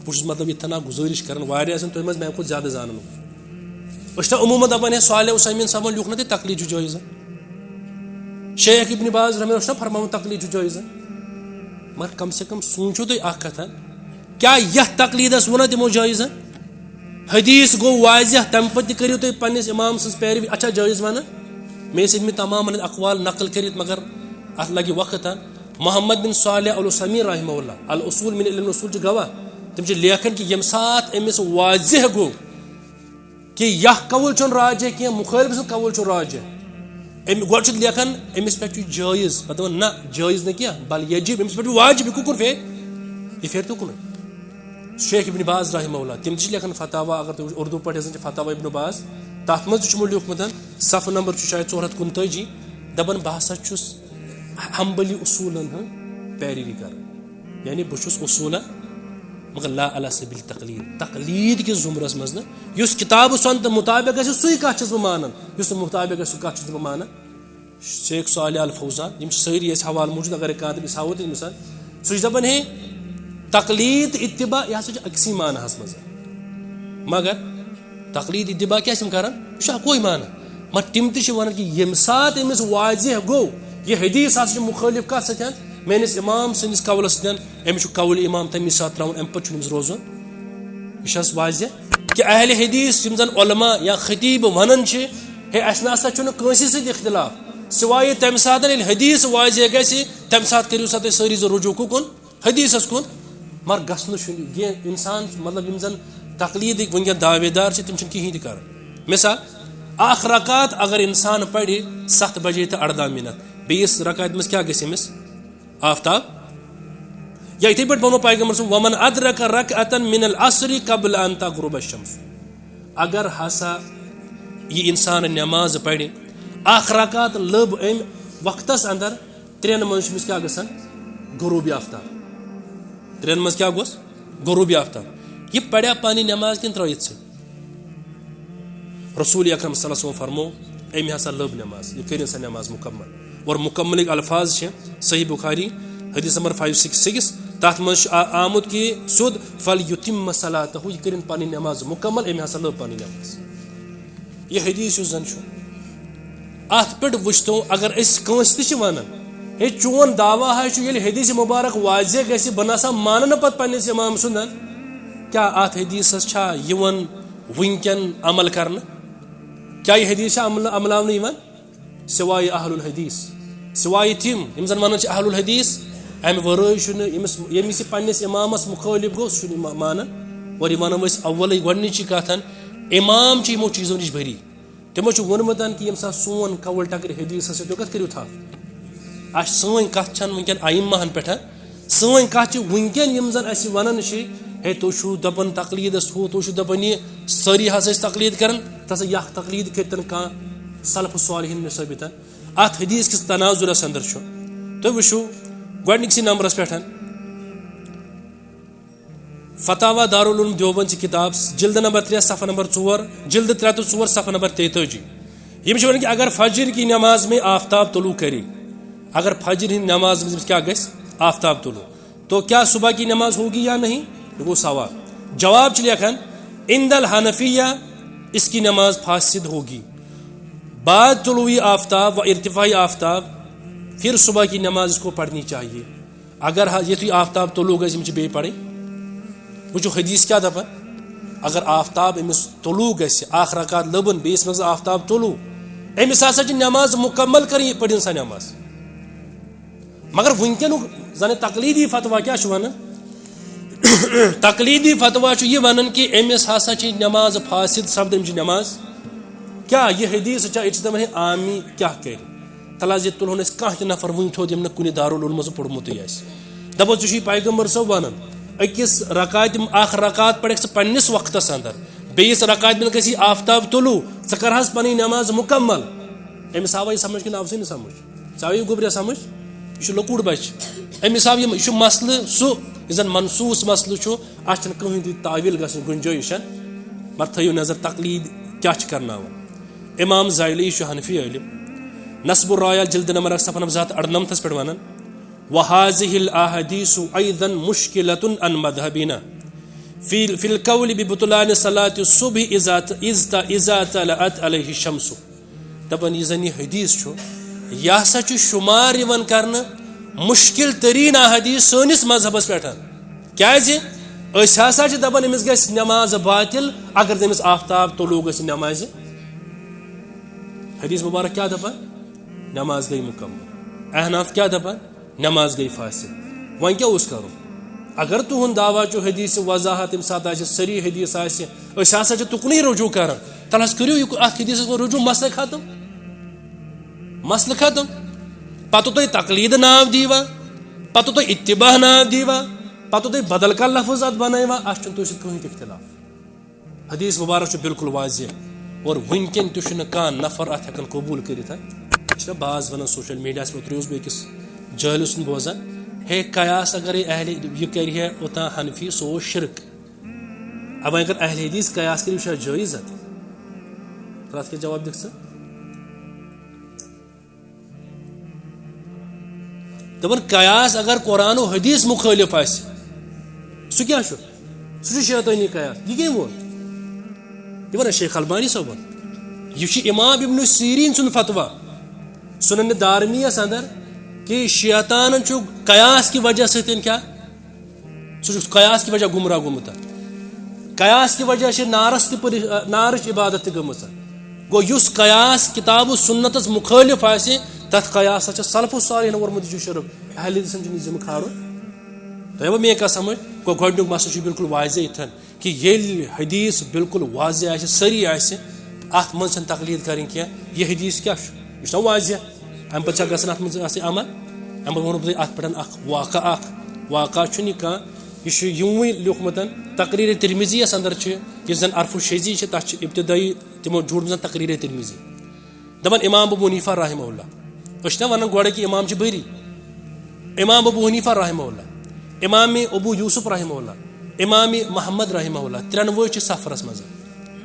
بہت مطلب یہ تنا گزارش کران واریاہ تم مز میں کھت زیادہ زانن اس عموما دپان ہے صالح عثیمین صاحب لیوکھ نا تقلید جائز شیخ ابن باز رحمہ اللہ فرماؤن تقلید جائز مگر کم سے کم سوچو تھی اخ کتھا کیا یہ تقلیدس ونا تمو جائز حدیث گو واضح تم پتہ کرو تھی پنس امام سن پیروی اچھا جائز ون مے سن تمام اقوال نقل کرت مگر ات لگہ وقت محمد بن صالح العثیمین رحمہ اللہ الاصول من علم الاصول گواہ تم لیکھن کہ یم سات امس واضح گو کہ یہ قول چون راجہ کی مخالف سن قول چون راجہ گوڑ لیکھن امس پہ جائز پتہ نہ جائز نہ کیا بل یجب امس پہ واجب کن پھیر یہ پھیر تو کن شیخ ابن باز رحمہ اللہ تم لیکھن فتاوا اگر تم اردو پہ فتاوا ابن باز تر مز لیوکھمت صفحہ نمبر شاید 439 دپان بہ ہسا چھس حنبلی اصولن ہن پیروی کر یعنی بہ چھس اصولا مگر لا علی سبیل تقلید تقلید کس زمرس مز اس کتاب سنت مطابق گھس سوی کت چھس بہ مانان اس مطابق گھس سہ کت چھس بہ مانان شیخ صالح الفوزان یم ساری اس حوالہ موجود اگر کاتب اس ہاو تھی مثال سہ دپان ہے تقلید اتباع یہ ہسا اکسی معنی مز مگر تقلید اتباع کیا کران یہ کوئی معنی مگر تم تہ ونان کہ یم سات امس واضح گو یہ حدیث ہسا مخالف کت ستین میانس امام سندس قولس ستین امس قول امام تمی سات تراؤن ام پتہ امس روزن یہ واضح کہ اہل حدیث یم زن علماء یا خطیب ونان ہے اس نسا کنسی ست اختلاف سوائے تمہ سات حدیث واضح گژھِ تمہ سات کریو سا تھی ساری رجوع کن حدیثس کن مگر گھن یہ انسان مطلب یم زن تقلید ونکن دعوے دار تم کہین تہ کر مثال اخ رکعت اگر انسان پڑھ 7 بجے تو 18 منٹ بیس رکعت مز کیا گھس آفتاب یا اتھے پہ بنو پیغمبر صلی ومن ادرک رکعتا من العصر قبل ان تغرب الشمس اگر ہسا یہ انسان نماز پڑھ اخ رکعت لب ام وقتس اندر 3 مز کیا گھن غروب آفتاب 3 مز کیا گوس غروب آفتاب یہ پڑھیا پانی نماز کن ترائیت سے رسول اکرم صلی اللہ علیہ وسلم فرمو امی ہسا لب نماز یہ کریں سا نماز مکمل اور مکمل الفاظ صحیح بخاری حدیث نمبر 566 تات من آمد کہ سود فلیتم صلاتہ یہ کریں پانی نماز مکمل امی ہسا لب پانی نماز یہ حدیث زن ات پہ وچتو اگر اس کنس تہ ونان ہے چون دعویٰ ہے حدیث مبارک واضح گھس بہ نسا مان پتہ پنس امام سندن کیا ات حدیثس چھا یون ونکن عمل کرنا کیا یہ حدیث عملاون یوان سوائے اہل الحدیث سوائے تم یم زن ونان اہل الحدیث ام ورائے یمس پنس امامس مخالف گو سہ مانان اور یہ ونو اول گۄڈنچی کتھن امام یمو چیزو نش بری تمو وونمت کہ یم سا سون قول ٹکر حدیث ستو کت کرو تھپ اس سن کت چھن ونکن ائمہن پہ سن کت ونکن یم زن اس ونان ہے تو دپان تقلیدس ہو تو دپان یہ ساری ہسا تقلید کران تسا یہ تقلید کرتن کان سلف صالحین ثابت ات حدیث کس تناظرس اندر تو وچو گۄڈنکسی نمبرس پہ فتاوا دارالعلوم دیوبند چہ کتاب جلد نمبر 3 صفحہ نمبر 4 جلد 3 تو 4 صفحہ نمبر 43 یم ونان کہ اگر فجر کی نماز میں آفتاب طلوع کرے اگر فجر ہند نماز میں کیا گھس آفتاب طلوع تو کیا صبح کی نماز ہوگی یا نہیں وہ سوال جواب لکھن عند الحنفیہ اس کی نماز فاسد ہوگی بعد طلوع آفتاب و ارتفاع آفتاب پھر صبح کی نماز اس کو پڑھنی چاہیے اگر یہ تو آفتاب طلوع گھس بے پڑھے وہ جو حدیث کیا دپان اگر آفتاب امس طلوع گھس اخ رکعت لبن بیس مز آفتاب طلوع امس ہسا نماز مکمل کر پڑھن سا نماز مگر ونکن زن تقلیدی فتوا کیا ونان تقلیدی فتوا یہ ونان کہ امس ہسا نماز فاسد سپدم نماز کیا یہ حدیث دپان ہے عامی کیا کر تلاز یہ تلہون کھانا تہ نفر ون تھوت یم نا کن دارالعلوم مز پوڑمت دپان ژے پیغمبر صاحب ونان اکس رکعت اخ رکعت پڑھ پنس وقتس اندر بیس رکعت میں گژھی آفتاب طلوع ژٕ کرہس پنٕنۍ نماز مکمل أمِس آوا یہِ سمجھ کِنہٕ آوسٕے نہٕ سمجھ ژٕ آو یہِ گوٚبریا سمجھ یہِ چھُ لۄکُٹ بچہِ أمِس آو یہِ چھُ مسلہٕ سُہ یُس زن منصوٗص مسلہٕ چھُ اتھ چھنہٕ کٕہٕنۍ تہِ تعویٖل گژھنٕچ گُنجٲیِش مگر تھٲیِو نظر تقلیٖد کیاہ چھِ کرناوان امام زایلی چھُ حنفی عٲلِم نصب الرایا جلد نمبر صفحہ نمبر 298 پٮ۪ٹھ ونان وهذه الاحاديث ايضا مشكله عن مذهبنا في القول ببطلان صلاة الصبح اذا طلعت عليه الشمس. دپان یہ زن یہ حدیث چھو یہ ہسا چھ شمار یوان کرنے مشکل ترین حدیث سونس مذہبس پہ. کیازِ اس ہسا چھ دپان امس گژھِ نماز باطل اگر تمس آفتاب طلوع گژھِ نمازِ. حدیث مبارک کیا دپان؟ نماز گئی مکمل. احناف کیا دپان؟ نماز گئی فاسد. وۄنۍ کیا اوس کرو؟ اگر تہند دعویٰ چھو حدیث وضاحت تمہ سات سری حدیث اس ہسا تکنی رجوع کران تل حظ کریو ات حدیثس میں رجوع مسئلہ ختم. مسئلہ ختم. پتہ تھی تقلید ناو دیوا پتہ تھی اتباع ناو دیوا پتہ تھی بدل کا لفظ ات بنائوا ات تھی سب کہیں اختلاف. حدیث مبارک بالکل واضح اور ونکن تہ کان نفر ات ہکن قبول کرت. بعض ونان سوشل میڈیا پہ تروس بیکس جہل سن بوزان ہے قیاس اگر اہل یہ کر اوتان حنفی سو شرک. اب اگر اہل حدیث قیاس کرو یہ جائز ات ترات کے جواب دکھ سا دپان قیاس اگر قرآن و حدیث مخالف آس سہ کیا سہ شیطانی قیاس. یہ کم وون یہ ون شیخ البانی صبن یہ امام ابن سیرین سن فتویٰ سنن دارمیس اندر کہ شیطان قیاس کی وجہ سے کیا سہ قیاس کی وجہ گمراہ گومت. قیاس کی وجہ سے نارس نارچ عبادت گمت. گو اس قیاس کتاب و سنتس مخالف آسہ تر قیاس سلف صالحین ورمت یہ شرک. اہل حدیثن ذمہ کھارو تھی مے کا سمجھ گو گۄڈنیُک مسئلہ بالکل واضح اتن کہ یل حدیث بالکل واضح آسہ سری آسہ ات من تقلید کریں کی یہ حدیث کیا یہ واضح. ام پتہ گھن ات من عمل ام پتہ ونو بہت ات پہ واقعہ چھ یہ یوی لیوکھمت تقریر ترمذی یس اندر اس زن عرف الشیزی تک ابتدائی تمو جوڑمت تقریر ترمذی. دپان امام ابو حنیفہ رحمہ اللہ اس ونان گوڑے کہ امام بری. امام ابو حنیفہ رحمہ اللہ امام ابو یوسف رحمہ اللہ امام محمد رحمہ اللہ ترنوے سفرس مز.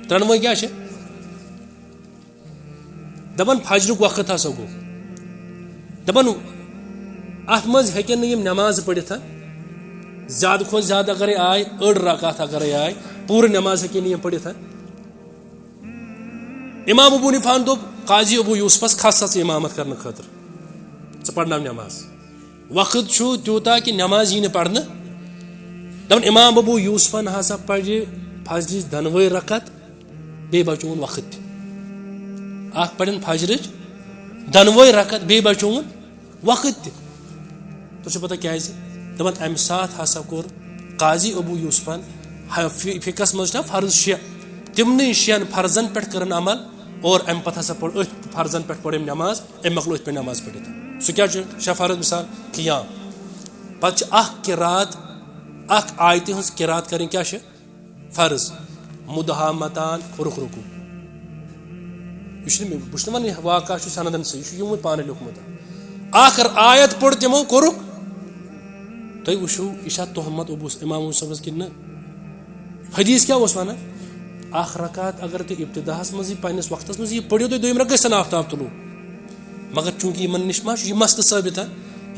ترنوے کیا دپان فجرک وقت ہسا گو دپان ات مز ہیکن یم نماز پڑھت زیادہ کھت زیادہ اگر آئے اڑ رکعت اگر آئے پور نماز ہیکن یم پڑھت. امام ابو حنیفہ دوپ قاضی ابو یوسفس کھس امامت کرنے خاطر ثہ پڑھناو نماز. وقت چھو تیوتا کہ نماز یہ پڑھنے. دپان امام ابو یوسفن ہسا پڑھ فجرچ دنوے رکعت بی بچون وقت اخ پڑھن فجرچ دنوے رکعت بی بچون وقت تہ پتہ کیازِ دپان امہ سات ہسا کور قاضی ابو یوسفن فقہس مز فرض 6 تمن 6 فرضن پہ کرن عمل اور ام پتہ ہسا پڑھ ات فرضن پہ پڑھ نماز ام مکلو ات پہ نماز پڑھت. سہ کیا 6 فرض مثال قیام پتہ اخ قرات اخ آیتہ ہز قرات کریں کیا فرض مدہامتان رخ رکو. یہ بہت ون واقعہ سندن سے یہ پانے لیوکھمت. آخر آیت پڑھ تمو کورک تھی وچھو یہ تہمت ابو امام صبس کن حدیث کیا ونان اخ رکعت اگر تھی ابتداس مز پنس وقتس مز یہ پڑھو تھی دویم رکعت گژھن آفتاب طلوع. مگر چونکہ ان نش ما یہ مسئلہ ثابت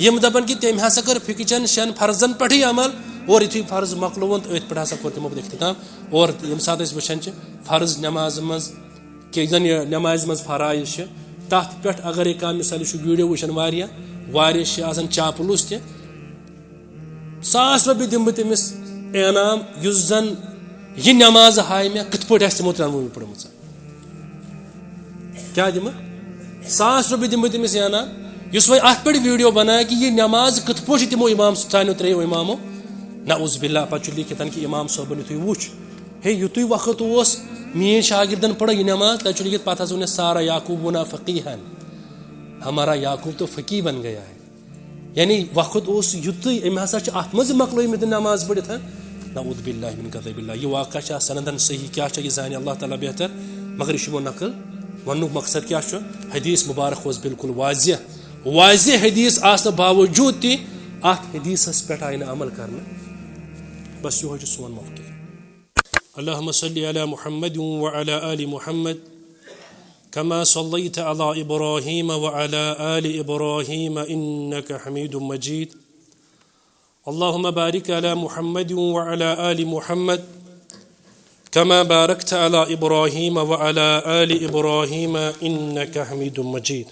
یم دپان کہ تم ہسا کر فکچن 6 فرضن پہ عمل اور یتھے فرض مکلون ات پہ ہسا کور تمو اختتام. اور یم سات وچان فرض نماز مز کہ زن یہ نماز مز فرائض تت پہ اگر یہ کم مثال ویڈیو وچان واریاہ آسان چاپلوس تہ 1000 رۄپیہِ دم بہٕ تٔمِس انعام یُس زن یہ نماز ہائے مے کت پٲٹھۍ آسہِ تِمو 93 پٔرمٕژ. کیا دم 100 رۄپیہِ دم بہٕ تٔمِس انعام یُس وۄنۍ اتھ پٮ۪ٹھ ویڈیو بنایہِ کہ یہ نماز کت پٲٹھۍ تِمو امام سانیو 3 امامو نعوذ باللہ پتہٕ چھُ لیکھِتھ کہ امام صٲبن یُتھُے وُچھ ہے یُتھُے وقت اوس میٲنۍ شاگردن پڑھو یہ نماز تتہِ چھُ لیکھِتھ پتہٕ حظ ووٚن سارا یعقوبنا فقیحن ہمارا یعقوب تو فقیح بن گیا ہے. یعنی وقت اس یُتُے أمۍ ہسا چھِ اتھ منٛز مۄکلٲومٕتۍ نماز پٔرِتھ. نعوذ باللہ من غضب اللہ. یہ واقعہ چھِ سندن صحیح کیا یہ زانہِ اللہ تعالیٰ بہتر مگر یہ نقل وننُک مقصد کیا حدیث مبارک اوس بالکل واضح حدیث آسنہٕ باوجوٗد تہِ اتھ حدیثس پٮ۪ٹھ آیہِ نہٕ عمل کرنہٕ. بس یہوے چھُ سون موقف. اللهم صل على محمد وعلى آل محمد كما صليت على إبراهيم وعلى آل إبراهيم إنك حميد مجيد. اللهم بارك على محمد وعلى آل محمد كما باركت على إبراهيم وعلى آل إبراهيم إنك حميد مجيد.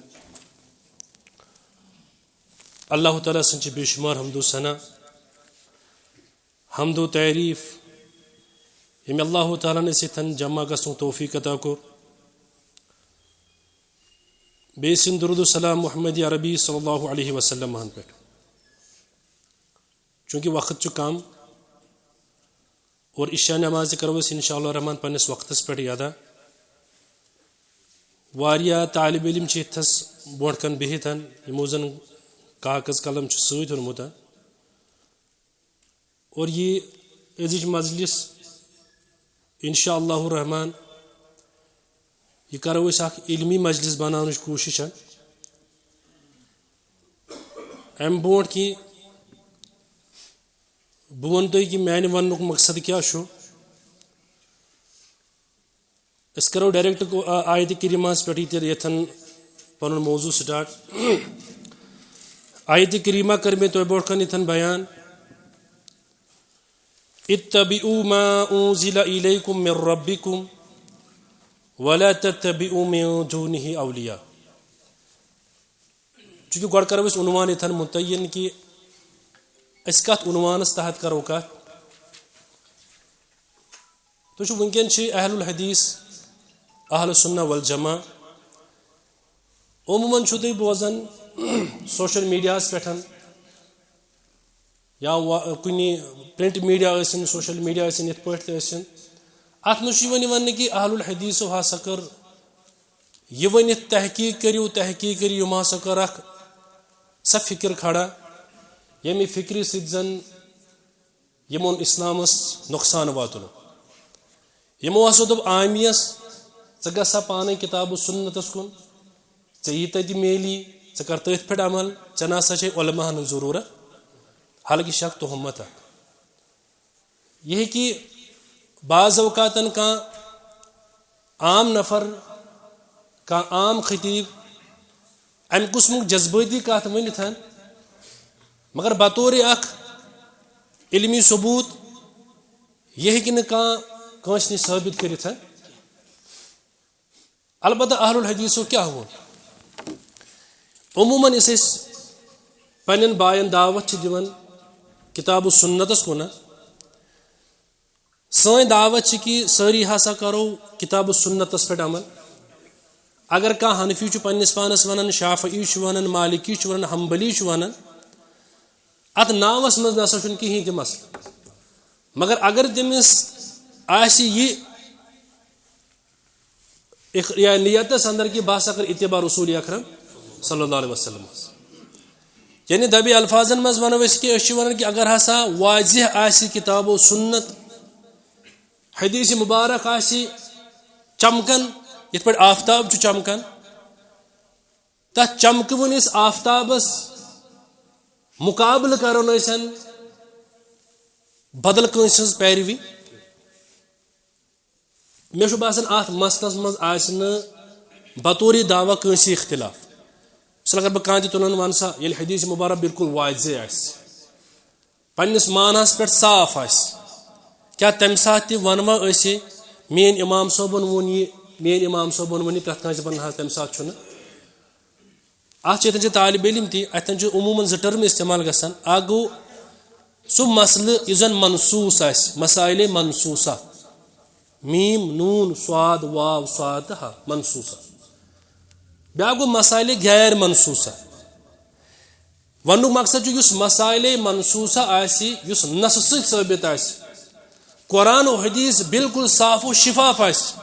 اللہ تعالیٰ سنچ بے شمار حمد و ثنا حمد و تعریف یم اللہ تعالیٰ نے ستن جمع گسن توفیق عطا کو بے سن درود و سلام محمد عربی صلی اللہ علیہ وسلم ہن پہ چونکہ وقت چو کام اور عشاء نماز کرو اس انشاءاللہ الرحمن پنس وقت پہ یادا واریا طالب علم چیتھس بونٹ کن بہتن یموزن کاغذ قلم ست اونمت اور یہ ازچ مجلس انشاء اللہ الرحمن یہ کرو اس اخ علمی مجلس بنانچ کوشش ام برونٹ کہ بہ ون تھی کہ میانہ ونک مقصد کیا چھو اس کرو ڈائریکٹ آیت کریمہ پہ یتن پن موضوع سٹارٹ. آیت کریمہ کر میں تو برونٹ کن یتن بیان اتبعوا ما انزل الیکم من ربکم ولا تتبعوا من دونه اولیاء. چونکہ گۄڈٕ کرو أسۍ عنوان یتن متعین کہ اس کت عنوانس تحت کرو کت تو ونکین اہل الحدیث اہل السنہ والجماع عموماً تھی بوزان سوشل میڈیاس پہ یا کن پرنٹ میڈیا ٲسِن سوشل میڈیا ٲسِن یتھ پٲٹھۍ تہِ ٲسِن اتھ منٛز چھُ یِوان وننہٕ کہ اہل الحدیثو ہسا کٔر یہ ؤنِتھ تحقیق کٔرِو یِم ہسا کٔر اکھ سۄ فکر کھڑا ییٚمہِ فکرِ سۭتۍ زن یِمن اسلامس نۄقصان واتُن. یِمو ہسا دوٚپ عامیس ژٕ گژھ سا پانے کتاب و سنتس کُن ژےٚ یی تتہِ میلی ژٕ کر تٔتھۍ پٮ۪ٹھ عمل ژےٚ نسا چھے علماء ہن ضروٗرت. حالانکہ شک تہمت اکھ یہ ہیٚکہِ بعض اوقاتن کانٛہہ عام نفر کانٛہہ عام خطیب امہِ قٕسمُک جذبٲتی کتھ ؤنِتھ مگر بطور اکھ علمی ثبوت یہ ہیٚکہِ نہٕ کانٛہہ کٲنٛسہِ نِش ثٲبت کٔرِتھ. البتہ اہل الحدیثو کیاہ ووٚن عموماً یُس أسۍ پننٮ۪ن باین دعوت چھِ دِوان کتاب و سنتس کُن سٲنۍ دعوت چھِ کہ سٲری ہسا کرو کتاب و سنتس پٮ۪ٹھ عمل. اگر کانٛہہ حنفی چھُ پننس پانس ونان شافعی چھُ ونان مالکی چھُ ونان حنبلی چھُ ونان اتھ ناوس منٛز نسا چھُنہٕ کہیٖنۍ تہِ مسلہٕ. مگر اگر تٔمِس آسہِ یہِ یا نیتس اندر کہ بہٕ ہسا کر اتباع رسول اکرم صلی اللہ علیہ وسلم یعنی دبی الفاظن منٛز ونو أسۍ کہ أسۍ چھِ ونان کہ اگر ہسا واضح آسہِ کتاب و سنت حدیث مبارک آسہِ چمکن یتھ پٲٹھۍ آفتاب چھُ چمکن تتھ چمکوٕنِس آفتابس مقابلہٕ کرو نہٕ أسۍ بدل کٲنٛسہِ ہٕنٛز پیروی. مےٚ چھُ باسان اتھ مسلس منٛز آسہِ نہٕ بطور دعویٰ کٲنٛسہِ اختلاف. مثلاً اگر بہٕ کانٛہہ تہِ تُلان ون سا ییٚلہِ حدیث مبارک بالکل واضح آسہِ پننس معناہس پٮ۪ٹھ صاف آسہِ کیاہ تمہِ ساتہٕ تہِ ونوا أسۍ میٲنۍ امام صٲبن ووٚن یہِ میٲنۍ امام صٲبن ووٚن یہِ پرٛٮ۪تھ کٲنٛسہِ ونہٕ حظ تمہِ ساتہٕ چھُنہٕ. اتھ چھِ ییٚتٮ۪ن چھِ طالب علم تہِ اتٮ۪ن چھُ عموٗماً زٕ ٹٔرم استعمال گژھان. اکھ گوٚو سُہ مسلہٕ یُس زن منصوٗص آسہِ مسائلے منصوٗصہ میم نون صاد واو صاد تہٕ ہا منصوٗصہ. بیاکھ گوٚو مسائلے غیر منصوٗصہ. وننُک مقصد چھُ یُس مسائلے منصوٗصہ آسہِ یُس نصہٕ سۭتۍ ثٲبت آسہِ قرآن و حدیث بالکل صاف و شفاف آسہِ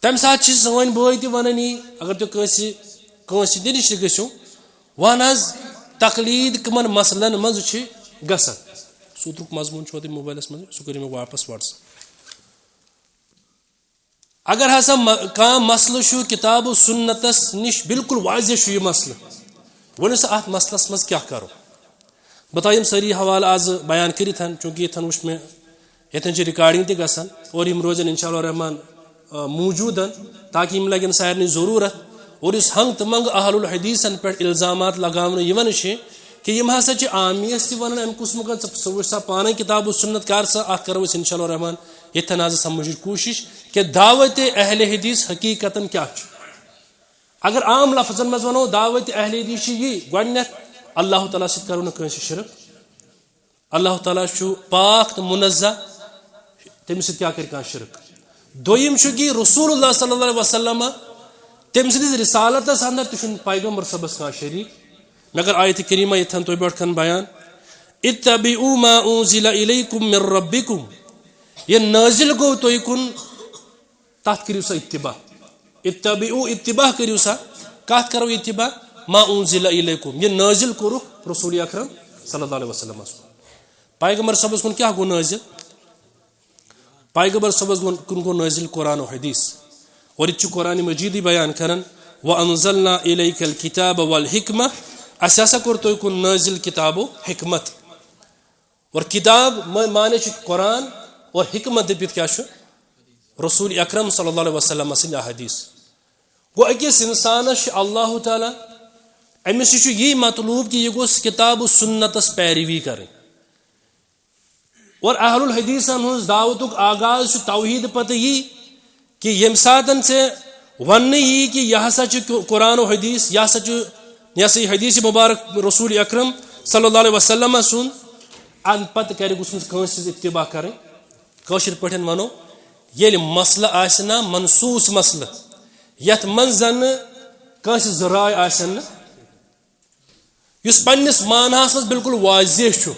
تمہِ ساتہٕ چھِ سٲنۍ بٲے تہِ ونان یی اگر تُہۍ کٲنٛسہِ تہِ نِش تہِ گٔژھِو وَن حظ تقلیٖد کٕمن مسلن منٛز چھِ گژھان. سوٗترُک مضموٗن چھُوا تۄہہِ موبایلس منٛز سُہ کٔرِو مےٚ واپس وٹسپ. اگر ہسا کانٛہہ مسلہٕ چھُ کتاب و سنتس نِش بالکل واضح چھُ یہِ مسلہٕ ؤنِو سا اتھ مسلس منٛز کیاہ کرو. بہٕ تھاوٕ یِم سٲری حوالہٕ آز بیان کٔرِتھ چوٗنٛکہِ ییٚتٮ۪ن وٕچھ مےٚ ییٚتٮ۪ن چھِ رِکاڈِنٛگ تہِ گژھان اور یِم روزن انشاء اللہ الرحمن موٗجوٗد تاکہِ یِم لگن سارنٕے ضروٗرت. اور یُس ہنٛگ تہٕ منٛگ اہل الحدیثن پٮ۪ٹھ الزامات لگاونہٕ یِوان چھِ کہ یم ہسا عامیس تہ ونان امہ قسمک ثہ وچھ سا پانے کتاب و سنت کر سا ات کرو اس انشاء اللہ الرحمن یتھن آز سمجھ کوشش کہ دعوت اہل حدیث حقیقتاً کیا اگر عام لفظن مز ونو دعوت اہل حدیث یہ گۄڈنیتھ اللہ تعالیٰ سۭتۍ کرو نہٕ کٲنٛسہِ شرک اللہ تعالیٰ چھُ پاک تہٕ منزہ تٔمِس سۭتۍ کیٛاہ کرِ کانٛہہ شرک دوٚیِم چھُ کہ رسول اللہ صلی اللہ علیہ وسلم تٔمۍ سٕنٛدِس رسالتس اندر تہِ چھُنہٕ پیغمبر صٲبس کانٛہہ شریٖک مےٚ کٔر آیتِ کریٖمہ ییٚتھن تۄہہِ برونٛٹھ کَن بیان اتبعوا ما انزل الیکم من ربکم یہ نازل گوٚو تۄہہِ کُن تتھ کٔرِو سا اتباع اتبعوا اتباع کٔرِو سا کتھ کرو اتباع ما انزل الیکم یہ نازل کوٚرُکھ رسول اکرم صلی اللہ علیہ وسلمس پیغمبر صٲبس کُن کیٛاہ گوٚو نازل پیغمبر صٲبس کُن گوٚو نازل قرآن و حدیث اور یہ قرآن مجیدی بیان کران وانزلنا الیک الکتاب والحکمہ اس ہسا کوٚر تۄہہِ کُن نازل کتاب و حکمت اور کتاب مانے چھُ قرآن اور حکمت دٔپِتھ کیٛاہ چھُ رسول اکرم صلی اللہ علیہ وسلم سٕنٛدۍ احادیث گوٚو أکِس انسانس چھُ اللہ تعالیٰ أمِس چھُ یی مطلوب کہ یہ گوٚژھ کتاب و سنتس پیروی کرٕنۍ اور اہل الحدیثن ہٕنٛز دعوتُک آغاز چھُ توحید پتہٕ یی کہ ییٚمہِ ساتہٕ ژےٚ وننہٕ یی کہ یہ ہسا چھُ قرآن و حدیث یہ ہسا چھُ یہ حدیث مبارک رسول اکرم صلی اللہ علیہ وسلم سُنٛد امہِ پتہٕ کرِ گوٚژھمُت کٲنٛسہِ ہٕنٛز اتباع کرٕنۍ کٲشِر پٲٹھۍ ونو ییٚلہِ مسلہٕ آسہِ نا منصوٗص مسلہٕ یتھ منٛز زن کٲنٛسہِ زٕ راے آسن نہٕ یُس پننس مانہس منٛز بالکل واضح چھُ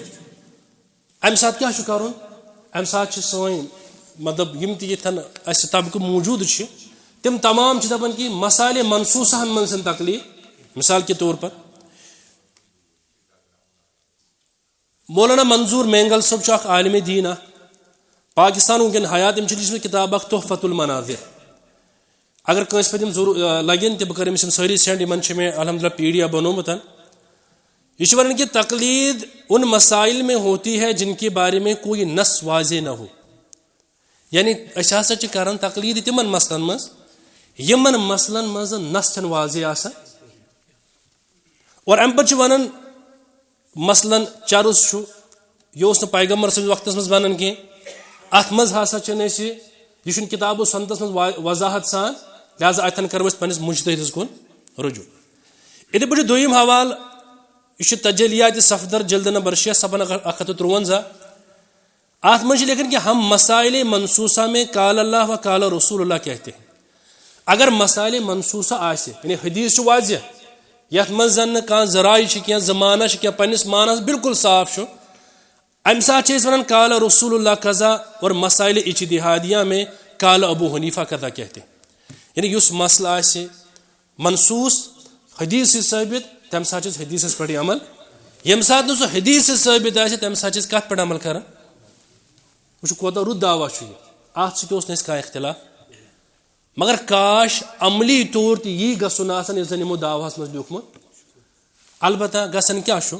امہِ ساتہٕ کیٛاہ چھُ کرُن امہِ ساتہٕ چھِ سٲنۍ مطلب یم تہِ ییٚتھن اسہِ طبقہٕ موٗجوٗد چھِ تِم تمام چھِ دپان کہ مسالے منصوٗصہن منٛز چھنہٕ تکلیٖف مثال کے طور پر مولانا منظور مینگل صٲب چھُ اکھ عالمِ دیٖن اکھ پاکستان ونکٮ۪ن حیات أمۍ چھِ لیٖچھمٕژ کِتاب اکھ تحفۃ المناظر اگر کٲنٛسہِ پتہٕ یِم لگن تہِ بہٕ کرٕ أمِس یِم سٲری سینڈ یِمن چھِ مےٚ الحمدللہ PDF بنومُت یہ چھُ ونان کہ تقلید ان مسائل میں ہوتی ہے جن کے بارے میں کوئی نص واضح نہ ہو یعنی أسۍ ہسا چھِ کران تقلید تِمن مسلن منٛز یِمن مسلن منٛز نص چھنہٕ واضح آسان اور امہِ پتہٕ چھِ ونان مثلاً چرس چھُ یہِ اوس نہٕ پیغمبر سٕنٛدِس وقتس منٛز بنان کینٛہہ اتھ منٛز ہسا چھنہٕ أسۍ یہِ چھُنہٕ کتاب و سنتس منٛز وضاحت سان لہذا اتھن کرو أسۍ پننس مجتہدس کُن رجوع یِتھے پٲٹھۍ چھُ دوٚیِم حوالہٕ یہ چھُ تجلیات صفدر جلد نمبر 6 صفحہ 153 اتھ منٛز چھِ لیکھان کہ ہم مسائل منصوصہ میں قال اللہ و قال رسول اللہ کہتے ہیں اگر مسائل منصوصہ آسہِ یعنی حدیث چھُ واضح یتھ منٛز زن نہٕ کانٛہہ ذرایع چھِ کینٛہہ زمانہ چھِ کینٛہہ پننس مانس بالکل صاف چھُ امہِ ساتہٕ چھِ أسۍ ونان قال رسول اللہ قضا اور مسائل اجتہادیہ میں قال ابو حنیفہ قضا کہتے ہیں یعنی یُس مسلہٕ آسہِ منصوص حدیث ثٲبت تمہِ ساتہٕ چھِ أسۍ حدیثس پٮ۪ٹھٕے عمل ییٚمہِ ساتہٕ نہٕ سُہ حدیث ثٲبت آسہِ تمہِ ساتہٕ چھِ أسۍ کتھ پٮ۪ٹھ عمل کران وٕچھو کوتاہ رُت دعوا چھُ یہِ اتھ سۭتۍ اوس نہٕ اَسہِ کانٛہہ اختلاف مگر کاش عملی طور تہِ یی گژھُن آسان یُس زن یِمو دعواہس منٛز لیوٗکھمُت البتہ گژھان کیٛاہ چھُ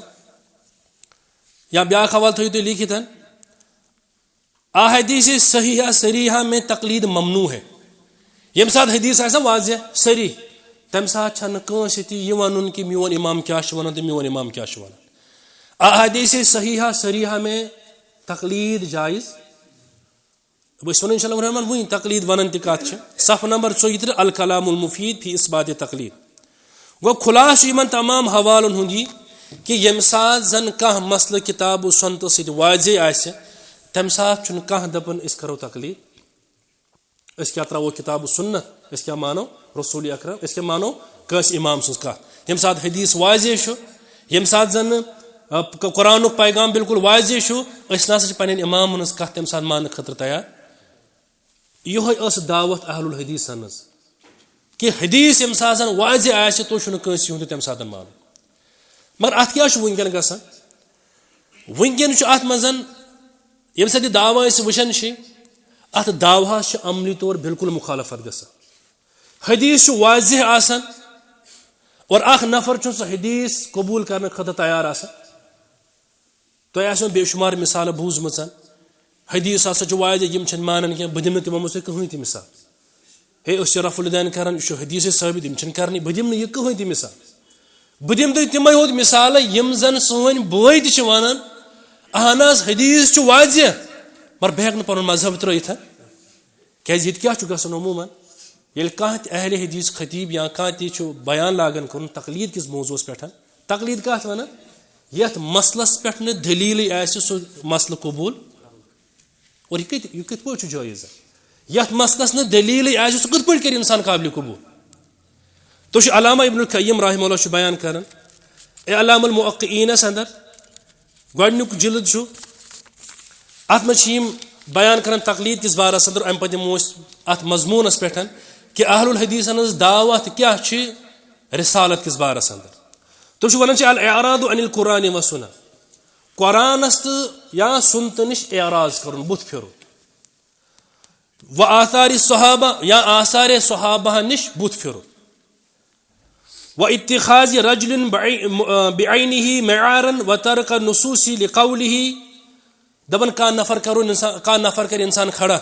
یا بیاکھ حوالہٕ تھٲیِو تُہۍ لیٖکھِتھ احادیث صحیحہ صریحہ میں تقلید ممنوع ہے ییٚمہِ ساتہٕ حدیث آسہِ نا واضح صریح تمہِ ساتہٕ چھنہٕ کٲنٛسہِ تہِ یہِ وَنُن کہ میون امام کیٛاہ چھُ وَنان تہٕ میون امام کیٛاہ چھُ وَنان احادیث صحیحہ صریحہ میں تقلید جایز بہٕ چھُس وَنان انشاء اللہ الرحمن وٕنۍ تقلید ونان تہِ کتھ چھِ صفحہ نمبر 34 الکلام المفید فی اثبات تقلید گوٚو خُلاصہٕ چھُ یِمن تمام حوالن ہُنٛد یہِ کہ ییٚمہِ ساتہٕ زن کانٛہہ مسلہٕ کتاب و سنتس سۭتۍ واضح آسہِ تمہِ ساتہٕ چھُنہٕ کانٛہہ دپان أسۍ کرو تقلید أسۍ کیٛاہ ترٛاوو کتاب و سنت أسۍ کیٛاہ مانو رسول اکرم أسۍ کیٛاہ مانو کٲنٛسہِ امام سٕنٛز کتھ ییٚمہِ ساتہٕ حدیث واضح چھُ ییٚمہِ ساتہٕ زن نہٕ قرآنُک پیغام بالکل واضح چھُ أسۍ نسا چھِ پنٕنۍ امامن ہٕنٛز کتھ تمہِ ساتہٕ ماننہٕ خٲطرٕ تیار یِہوے ٲس دعوت اہل الحدیثن ہٕنٛز کہ حدیث ییٚمہِ ساتہٕ زن واضح آسہِ تُہۍ چھُنہٕ کٲنٛسہِ ہُنٛد تہِ تمہِ ساتہٕ مانُن مگر اتھ کیٛاہ چھُ وٕنکٮ۪ن گژھان وٕنکٮ۪ن چھُ اتھ منٛز ییٚمہِ ساتہٕ یہِ دعوا أسۍ وٕچھان چھِ اتھ دعواہس چھِ عملی طور بالکل مخالفت گژھان حدیث چھُ واضح آسان اور اکھ نفر چھُنہٕ سُہ حدیث قبوٗل کرنہٕ خٲطرٕ تیار آسان تۄہہِ آسیو بے شُمار مثالہٕ بوٗزمٕژ حدیث ہسا چھُ واضح یِم چھِنہٕ مانان کینٛہہ بہٕ دِمہٕ نہٕ تِمو منٛز تۄہہِ کٕہٕنۍ تہِ مثال ہے أسۍ چھِ رفع الدین کران یہِ چھُ حدیث ثٲبت یِم چھِنہٕ کرنٕے بہٕ دِمہٕ نہٕ یہِ کٕہٕنۍ تہِ مثال بہٕ دِمہٕ تۄہہِ تِمے ہوت مثالہٕ یِم زن سٲنۍ بٲے تہِ چھِ وَنان اہن حظ حدیث چھُ واضح مگر بہٕ ہٮ۪کہٕ نہٕ پنُن مذہب ترٲیِتھ کیازِ ییٚتہِ کیاہ چھُ گژھان عموٗماً ییٚلہِ کانٛہہ تہِ اہلِ حدیث خطیٖب یا کانٛہہ تہِ چھُ بیان لاگان کَرُن تقلیٖد کِس موضوٗعس پٮ۪ٹھ تقلیٖد کَتھ وَنان یَتھ مسلس پٮ۪ٹھ نہٕ دٔلیٖلٕے آسہِ سُہ مسلہٕ قبوٗل اور یہِ کِتھ پٲٹھۍ چھُ جٲیز یَتھ مسلس نہٕ دٔلیٖلٕے آسہِ سُہ کِتھ پٲٹھۍ کَرِ اِنسان قابلِ قبوٗل تُہۍ چھِو علامہ ابن القیم رحمہ اللہ چھُ بیان کران اعلام الموقعینس اندر گۄڈنیُک جلد چھُ اتھ منٛز چھِ یِم بیان کران تقلیٖد کِس بارس اندر امہِ پتہٕ دِمو أسۍ اتھ مضموٗنس پٮ۪ٹھ کہِ اہل الحدیثن ہٕنٛز دعوت کیاہ چھِ رسالت کِس بارس اندر تُہۍ چھِو ونان چھِ الاعراض عن القرآن والسنہ قرآنس تہٕ یا سنتہٕ نِش اعراض کرُن بُتھ پھِرُن و آثار صحابہ یا آثار صحابہ نِش بُتھ پھِرُن و اتخاذ رجل بعینہ معیارا و ترک النصوص لقولہ دپان کانٛہہ نفر کرِ انسان کھڑا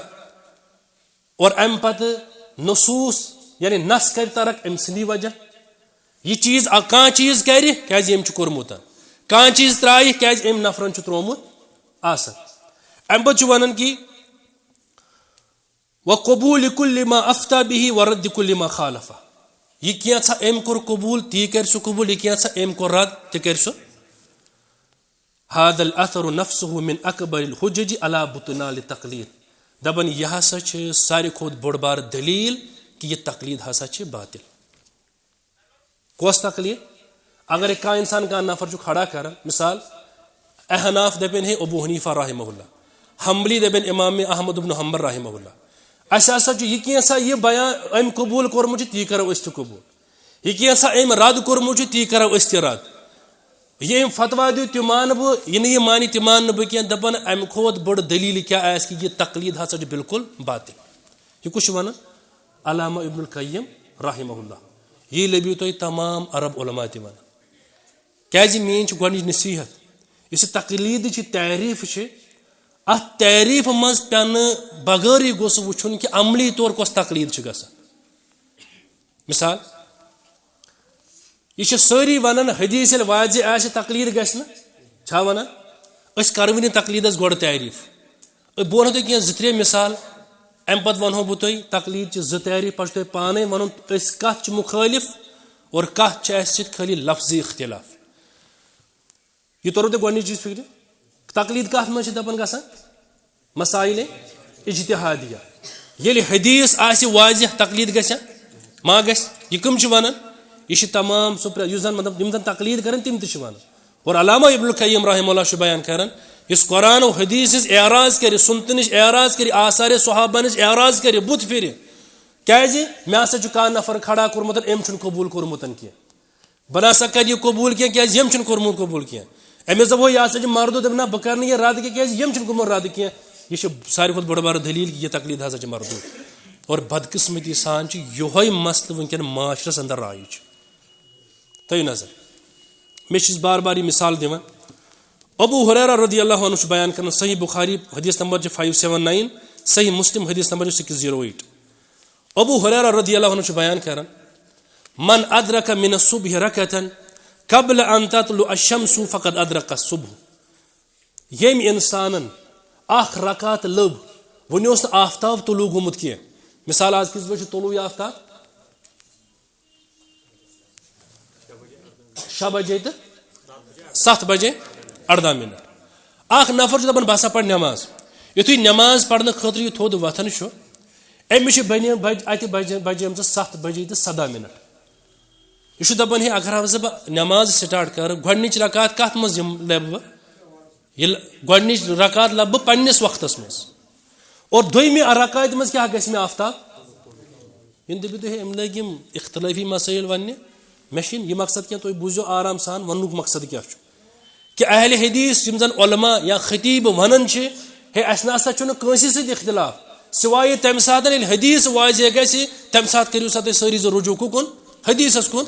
اور امہِ پتہٕ نصوص یعنی نس کرِ ترک أمۍ سٕنٛدی وجہ یہ چیز کانٛہہ چیز کرِ کیازِ أمۍ چھُ کوٚرمُت کانٛہہ چیز ترٛایہِ کیازِ أمۍ نفرن چھُ تروومُت آسان امہِ پتہٕ چھُ ونان کہِ وقبول کل ما افتى به ورد کل ما خالفہ یہ کینٛژھا أمۍ کوٚر قبوٗل تی کرِ سُہ قبوٗل یہ کینٛژھا أمۍ کوٚر رد تہِ کرِ سُہ هذا الاثر نفسه من اکبر الحجج على بطلان التقلید دپان یہ ہسا چھِ ساروی کھۄتہٕ بوٚڑ بار دلیٖل کہ یہ تقلید ہسا چھِ باطل کۄس تقلید اگر کانٛہہ انسان کانٛہہ نفر چھُ کھڑا کران مثال احناف دپن ہے ابو حنیفہ رحمہ اللہ حنبلی دپن امام احمد بن حنبل رحمہ اللہ اسہِ ہسا چھُ یہ کینٛژھا یہ بیان أمۍ قبوٗل کوٚرمُت چھُ تی کرو أسۍ تہِ قبوٗل یہ کینٛژھا أمۍ رد کوٚرمُت چھُ تی کرو أسۍ تہِ رد یہ أمۍ فتوا دیُت تہِ مانہٕ بہٕ یہِ نہٕ یہِ مانہِ تہِ مانہٕ نہٕ بہٕ کینٛہہ دپان امہِ کھۄتہٕ بٔڑ دلیٖل کیاہ آسہِ کہِ یہِ تقلید ہسا چھِ بالکل باطل یہ کُس چھُ ونان علامہ ابن القیم رحمہ اللہ یہ لبیو تۄہہِ تمام عرب علما تہِ ونان کیازِ میٲنۍ چھِ گۄڈنِچ نصیحت یُس یہِ تقلیٖدٕچ تعریٖف چھِ اتھ تعریٖف منٛز پٮ۪نہٕ بغٲرٕے گوٚژھ وٕچھُن کہِ عملی طور کۄس تقلیٖد چھِ گژھان مثال یہ چھِ سٲری ونان حدیث ییٚلہِ واضح آسہِ تقلیٖد گژھِ نہٕ چھا ونان أسۍ کرو نہٕ تقلیٖدس گۄڈٕ تعریٖف بہٕ ونہو تۄہہِ کینٛہہ 2-3 مثال امہِ پتہٕ ونہو بہٕ تۄہہِ تقلیٖد چہِ 2 تعریٖف پتہٕ چھُ تۄہہِ پانے ونُن أسۍ کتھ چھِ مُخٲلف اور کتھ چھِ اسہِ سۭتۍ خٲلی لفظی اختلاف یہ تورو تۄہہِ گۄڈنِچ چیٖز فکرِ تقلیٖد کتھ منٛز چھِ دپان گژھان مسائل اجتہادیہ ییٚلہِ حدیث آسہِ واضح تقلیٖد گژھِ ما گژھِ یہ کٕم چھِ ونان یہ چھِ تمام سُہ یُس زن مطلب یِم زن تقلیٖد کران تِم تہِ چھِ ونان اور علامہ ابن القیم رحمہ اللہ چھُ بیان کران یُس قرآن و حدیث ہِنٛز اعراض کرِ سُنتہٕ نِش اعراض کرِ آثارِ صحابہ نِش اعراض کرِ بُتھ پھِرِ کیازِ مےٚ ہسا چھُ کانٛہہ نفر کھڑا کوٚرمُت أمۍ چھُنہٕ قبوٗل کوٚرمُت کینٛہہ بہٕ نسا کرٕ یہِ قبوٗل کینٛہہ کیازِ یٔمۍ چھُنہٕ کوٚرمُت قبوٗل کینٛہہ أمِس دپو یہِ ہسا چھُ مردو دپان نہ بہٕ کرٕ نہٕ یہِ رد کینٛہہ کیازِ یٔمۍ چھُنہٕ کوٚرمُت رد کینٛہہ یہِ چھِ ساروی کھۄتہٕ بٔڑ بار دلیٖل کہِ یہِ تقلیٖد ہسا چھِ مردود اور بدقسمتی سان چھُ یِہوے مسلہٕ وٕنکیٚن معاشرس اندر رایِج تھٲیِو نظر مےٚ چھُس بار بار یہِ مثال دِوان ابو ہریرہ رضی اللہ عنہ چھُ بیان کران صحیح بخاری حدیث نمبر چھُ 579 صحیح مسلم حدیث نمبر چھُ 608 ابو ہریرہ رضی اللہ عنہ چھُ بیان کران من ادرک من الصبح رکعۃ قبل ان تطلع الشمس فقد ادرک الصبح ییٚمۍ انسانن اکھ رکعت لٔب وُنہِ اوس نہٕ آفتاب طلوع گوٚمُت کینٛہہ مثال آز کِژ بجہِ چھُ طلوع آفتاب 6 بجے تہٕ 7 بجے 18 منٹ اکھ نفر چھُ دپان بہٕ ہسا پرٕ نٮ۪ماز یُتھُے نٮ۪ماز پرنہٕ خٲطرٕ یہِ تھوٚد وۄتھان چھُ أمِس چھِ اتہِ بجیمژٕ 7 بجے تہٕ 17 منٹ یہ چھُ دپان ہے اگر ہسا بہٕ نٮ۪ماز سٹارٹ کرٕ گۄڈنِچ رکعت کتھ منٛز لبہٕ بہٕ ییٚلہِ گۄڈنِچ رکعت لبہٕ بہٕ پننِس وقتس منٛز اور دوٚیمہِ رکعتہِ منٛز کیاہ گژھِ مےٚ آفتاب یِم دٔپِو تُہۍ أمۍ لٲگۍ یِم اختلٲفی مسٲیل وننہِ مےٚ چھُنہٕ یہِ مقصد کینٛہہ تُہۍ بوٗزِو آرام سان وننُک مقصد کیاہ چھُ کہ اہلِ حدیث یِم زن علما یا خطیٖب ونان چھِ ہے اسہِ نسا چھُنہٕ کٲنٛسہِ سۭتۍ اختلاف سوائے تمہِ ساتہٕ ییٚلہِ حدیث واضح گژھِ تمہِ ساتہٕ کٔرِو سا تُہۍ سٲری زٕ رجوع کُن حدیثس کُن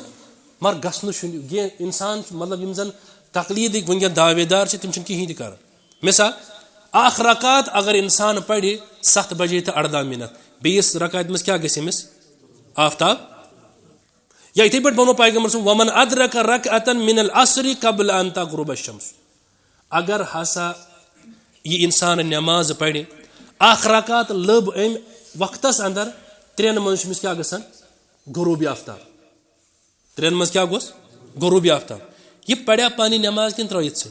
مگر گژھنہٕ چھُنہٕ کینٛہہ انسان مطلب یِم زن تقلیٖدٕکۍ وٕنکیٚن دعوے دار چھِ تِم چھِنہٕ کِہینۍ تہِ کران مثال اکھ رکعت اگر انسان پرِ 7 بجے تہٕ 18 منٹ بیٚیِس رکعتہِ منٛز کیاہ گژھِ أمِس آفتاب یا یتھے پٲٹھۍ وَنو پیغمبر صٲب وَمَن أَدرَكَ رَكْعَةً مِنَ الْعَصْرِ قبل أن تغرب الشمس. اگر ہسا یہ انسان نماز پرِ اکھ رکعت لٔب أمۍ وقتس اندر 3 منٛز چھُ أمِس کیٛاہ گژھان غروٗبِ آفتاب. 3 منٛز کیٛاہ گوٚس غروٗبِ آفتاب. یہ پڑیا پانی نماز کِنہٕ ترٲیِتھ ژٕ؟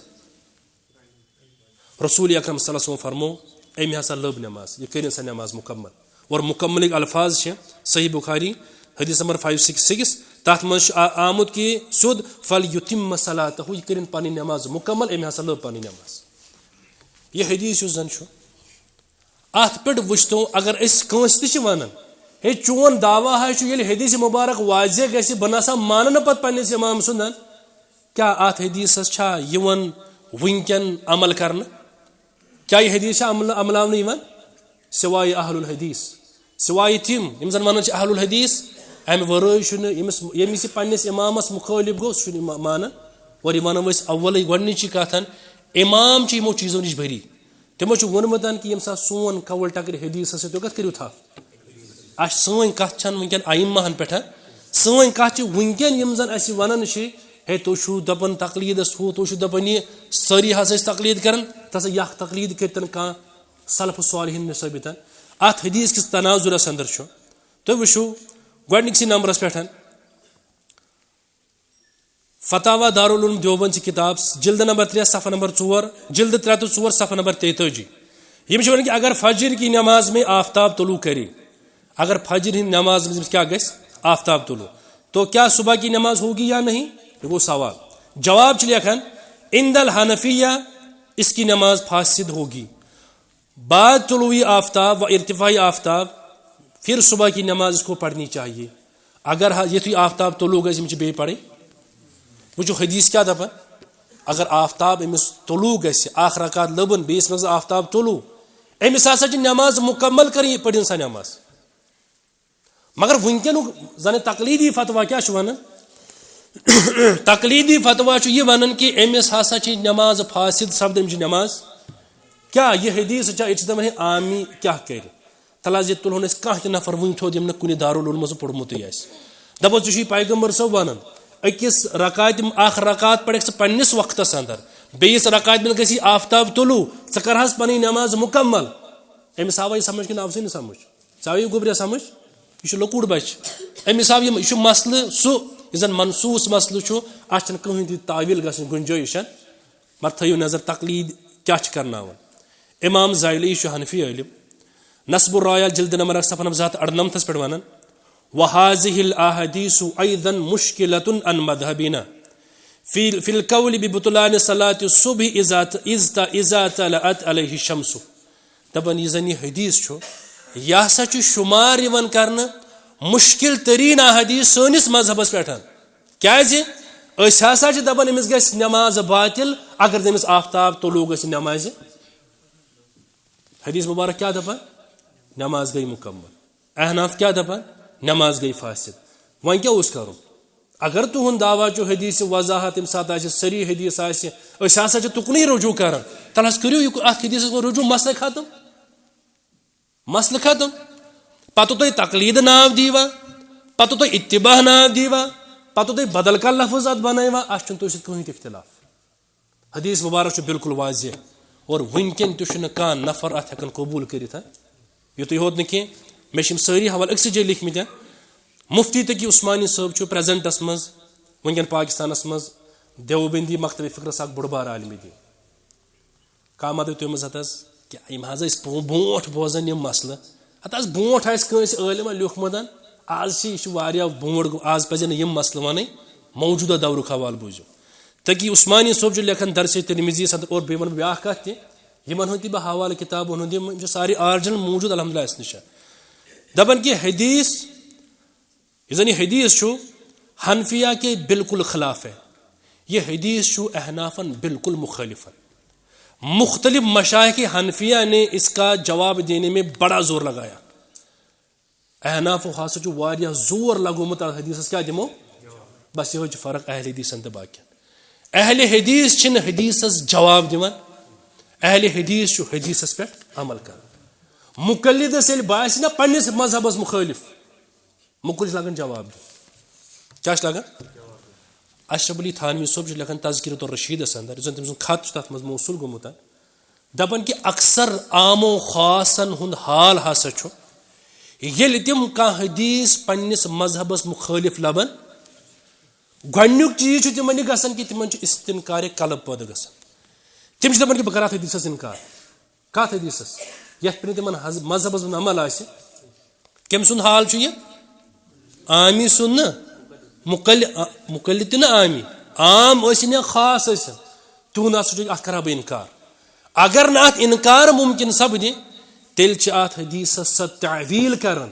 رسول اکرم صلی اللہ علیہ وسلم فرمو أمۍ ہسا لٔب نماز یہ کٔرِنۍ سا نماز مکمل. اور مکملٕکۍ الفاظ چھِ صحیح بخاری حدیث نمبر 566 تَتھ منٛز چھُ آمُت کہ سیوٚد فَلْیُتِمَّ صَلاتَہُ یہ کٔرِنۍ پنٕنۍ نماز مکمل أمۍ ہسا لٔب پنٕنۍ نماز. یہ حدیث یُس زن چھُ اتھ پٮ۪ٹھ وٕچھتو اگر أسۍ کٲنٛسہِ تہِ چھِ ونان ہے چون دعوا ہے چھُ ییٚلہِ حدیث مبارک واضح گژھِ بہٕ نسا مانہٕ نہٕ پتہٕ پننِس امام سُنٛدن کیٛاہ اتھ حدیثس چھا یِوان وٕنکٮ۪ن عمل کرنہٕ؟ کیٛاہ یہِ حدیث چھا عملاونہٕ یِوان؟ سوائے اہل الحدیث سوائے تِم یِم زن ونان چھِ اہل الحدیث امہِ ورٲے چھُنہٕ ییٚمِس یہِ پننِس امامس مُخٲلف گوٚو سُہ چھُنہٕ مانان. اور یہِ ونو أسۍ اولٕے گۄڈنِچی کتھ امام چھِ یِمو چیٖزو نِش بٔری. تِمو چھُ ووٚنمُت کہ ییٚمہِ ساتہٕ سون کول ٹکرِ حدیثس سۭتۍ تُہۍ کتھ کٔرِو تھپھ. اسہِ سٲنۍ کتھ چھنہٕ وٕنکٮ۪ن ائمہن پٮ۪ٹھ سٲنۍ کتھ چھِ وٕنکٮ۪ن یِم زن اسہِ ونان چھِ ہے تُہۍ چھُو دپان تقلیٖدس ہُہ تُہۍ چھُو دپان یہِ سٲری ہسا ٲسۍ تقلیٖد کران تہٕ یہِ اکھ تقلیٖد کٔرتن کانٛہہ سلف صالحین نِش ثٲبت. اتھ حدیث کِس تناظرس اندر چھُ تُہۍ وٕچھِو گۄڈنِکسٕے نمبرس پٮ۪ٹھ فتاوا دارالعلوم دیوبند چہِ کِتاب جلد نمبر 3 صفحہ نمبر 4 جلد 3 تہٕ 4 صفحہ نمبر 43. یِم چھِ ونان کہ اگر فجر کی نماز میں آفتاب طلوع کرے اگر فجر ہند نماز میں کیا گژھِ آفتاب طلوع تو کیا صبح کی نماز ہوگی یا نہیں؟ یہ گوٚو سوال. جواب چھِ لیکھان عند الحنفیہ اس کی نماز فاسد ہوگی بعد طلوع آفتاب و ارتفاع آفتاب پھر صبح کی نماز اس کو پڑھنی چاہیے. اگر یتھُے آفتاب طلوع گژھِ یِم چھِ بیٚیہِ پڑھٕنۍ. وٕچھو حدیث کیٛاہ دپان اگر آفتاب أمِس طلوع گژھِ اکھ رکعت لٔبن بیٚیِس منٛز آفتاب طلوع أمِس ہسا چھِ نماز مکمل کرٕنۍ پٔرِنۍ سا نماز. مگر وٕنکٮ۪نُک زن تقلیٖدی فتوا کیٛاہ چھُ ونان تقلیٖدی فتوا چھُ یہِ ونان کہ أمِس ہسا چھِ نماز فاسد سپدان أمِس چھِ نماز کیٛاہ یہِ حدیث چھا ییٚتہِ چھِ دپان ہے عامی کیٛاہ کرِ تل حظ ییٚتہِ تُلہون أسۍ کانٛہہ تہِ نفر وٕنۍ تھوٚد ییٚمۍ نہٕ کُنہِ دارالعلومس پوٚرمُتٕے آسہِ دپو ژٕ چھُے پیغمبر صٲب ونان أکِس رکعتہِ اکھ رکعت پرکھ ژٕ پننِس وقتس اندر بیٚیِس رکعتہِ منٛز گژھی آفتاب طلوع ژٕ کر حظ پنٕنۍ نماز مکمل. أمِس آوا یہِ سمجھ کِنہٕ آوسٕے نہٕ سمجھ؟ ژےٚ آوٕے گوٚبریا سمجھ؟ یہِ چھُ لۄکُٹ بچہِ أمِس آو یہِ چھُ مسلہٕ سُہ یُس زن منصوٗص مسلہٕ چھُ اتھ چھنہٕ کٕہٕنۍ تہِ تعویٖل گژھنٕچ گُنجٲیش. مگر تھٲیِو نظر تقلیٖد کیٛاہ چھِ کرناوان. امام زایلی چھُ حنفی عٲلِم نصب الرایا جلد نمبر 1 صفحہ نمبر 298 پٮ۪ٹھ ونان وهذه الاحاديث ايضا مشكلة عن مذهبنا في القول ببطلان صلاة الصبح اذا طلعت عليه الشمس. دپان یہِ زن یہِ حدیث چھُ یہِ ہسا چھُ شُمار یِوان کرنہٕ مشکل تریٖن احادیث سٲنِس مذہبس پٮ۪ٹھ. کیٛازِ أسۍ ہسا چھِ دپان أمِس گژھِ نماز باطل اگر أمِس آفتاب طلوع گژھِ نمازِ. حدیث مبارک کیٛاہ دپان نماز گٔے مکمل. احناف کیٛاہ دپان نماز گٔے فاسد. وۄنۍ کیٛاہ اوس کرُن اگر تُہُنٛد دعوا چھُ حدیث وضاحت تمہِ ساتہٕ آسہِ صریح حدیث آسہِ أسۍ ہسا چھِ تُکنُے رجوع کران تل حظ کٔرِو یہِ اتھ حدیثس منٛز رجوع مسلہٕ ختم مسلہٕ ختم. پتہٕ تُہۍ تقلیٖد ناو دِیٖوا پتہٕ تُہۍ اتباع ناو دِیٖوا پتہٕ تُہۍ بدل کانٛہہ لفظ اتھ بنٲیوا اتھ چھُنہٕ تُہۍ سۭتۍ کٕہٕنۍ تہِ اختلاف. حدیث مبارک چھُ بالکل واضح اور وٕنکٮ۪ن تہِ چھُنہٕ کانٛہہ نفر اتھ ہٮ۪کان قبوٗل کٔرِتھ. یُتُے ہوت نہٕ کینٛہہ مےٚ چھِ یِم سٲری حوالہٕ أکسٕے جایہِ لیکھمٕتۍ. مفتی تقی عثمانی صٲب چھُ پریزنٹس منٛز وٕنکٮ۪ن پاکستانس منٛز دیوبندی مکتبِ فکرس اکھ بوٚڑ بار عالمہِ دین. کانٛہہ ما دپہِ تٔمِس ہتھ حظ کیٛاہ یِم حظ ٲسۍ برونٛٹھ بوزان یِم مسلہٕ ہتھ حظ برونٛٹھ آسہِ کٲنٛسہِ عٲلِما لیوٗکھمُت آز چھِ یہِ چھُ واریاہ برونٛٹھ گوٚو آز پزن نہٕ یِم مسلہٕ ونٕنۍ موجوٗدہ دورُک حوالہٕ بوٗزِو. تقی عثمانی صٲب چھُ لیکھان درسِ ترمذی یس اندر اور بیٚیہِ ونہٕ بہٕ بیاکھ کتھ تہِ یِمن ہُنٛد تہِ بہٕ حوالہٕ کِتابن ہُنٛد یِم چھِ سارے آرجنل موجوٗد الحمدللہ اسہِ نِش. دپان کہ حدیث یُس زن یہِ حدیث چھُ حنفیہ کے بالکل خلاف ہے. یہ حدیث چھُ احنافن بالکل مخالف. مختلف مشائخ حنفیہ نے اس کا جواب دینے میں بڑا زور لگایا. احناف ہسا چھُ واریاہ زور لگومُت اتھ حدیثس کیٛاہ دِمو بس یِہوے چھِ فرق اہل حدیثن تہٕ باقین. اہل حدیث چھِنہٕ حدیثس جواب دِوان اہل حدیث چھُ حدیثس پٮ۪ٹھ عمل کران. مقلدس ییٚلہِ باسہِ نا پننِس مذہبس مخٲلف مُکُل چھِ لگان جواب دیُن کیا لگان اشرف علی تھانوی صٲب چھُ لیکھان تذکرۃ الرشیدس اندر یُس زن تٔمۍ سُنٛد خط چھُ تتھ منٛز موصوٗل گوٚمُت دپان کہ اکثر عامو خاصن ہُنٛد حال ہسا چھُ ییٚلہِ تِم کانٛہہ حدیث پننس مذہبس مخٲلف لبان گۄڈنیُک چیٖز چھُ تِمن یہِ گژھان کہ تِمن چھُ استنکارِ قلب پٲدٕ گژھان تِم چھِ دپان کہ بہٕ کرٕ اتھ حدیثس انکار کتھ حدیثس یتھ پٮ۪ٹھ تِمن مذہبس منٛز عمل آسہِ کٔمۍ سُنٛد حال چھُ یہِ عامی سُنٛد نہٕ مُقلِد تہِ نہٕ عامی عام ٲسِنۍ یا خاص ٲسِنۍ تِہُنٛد ہسا چھُ اتھ کرٕ ہا بہٕ انکار اگر نہٕ اتھ انکار ممکن سپدِ تیٚلہِ چھِ اتھ حدیثس سۄ تعویٖل کران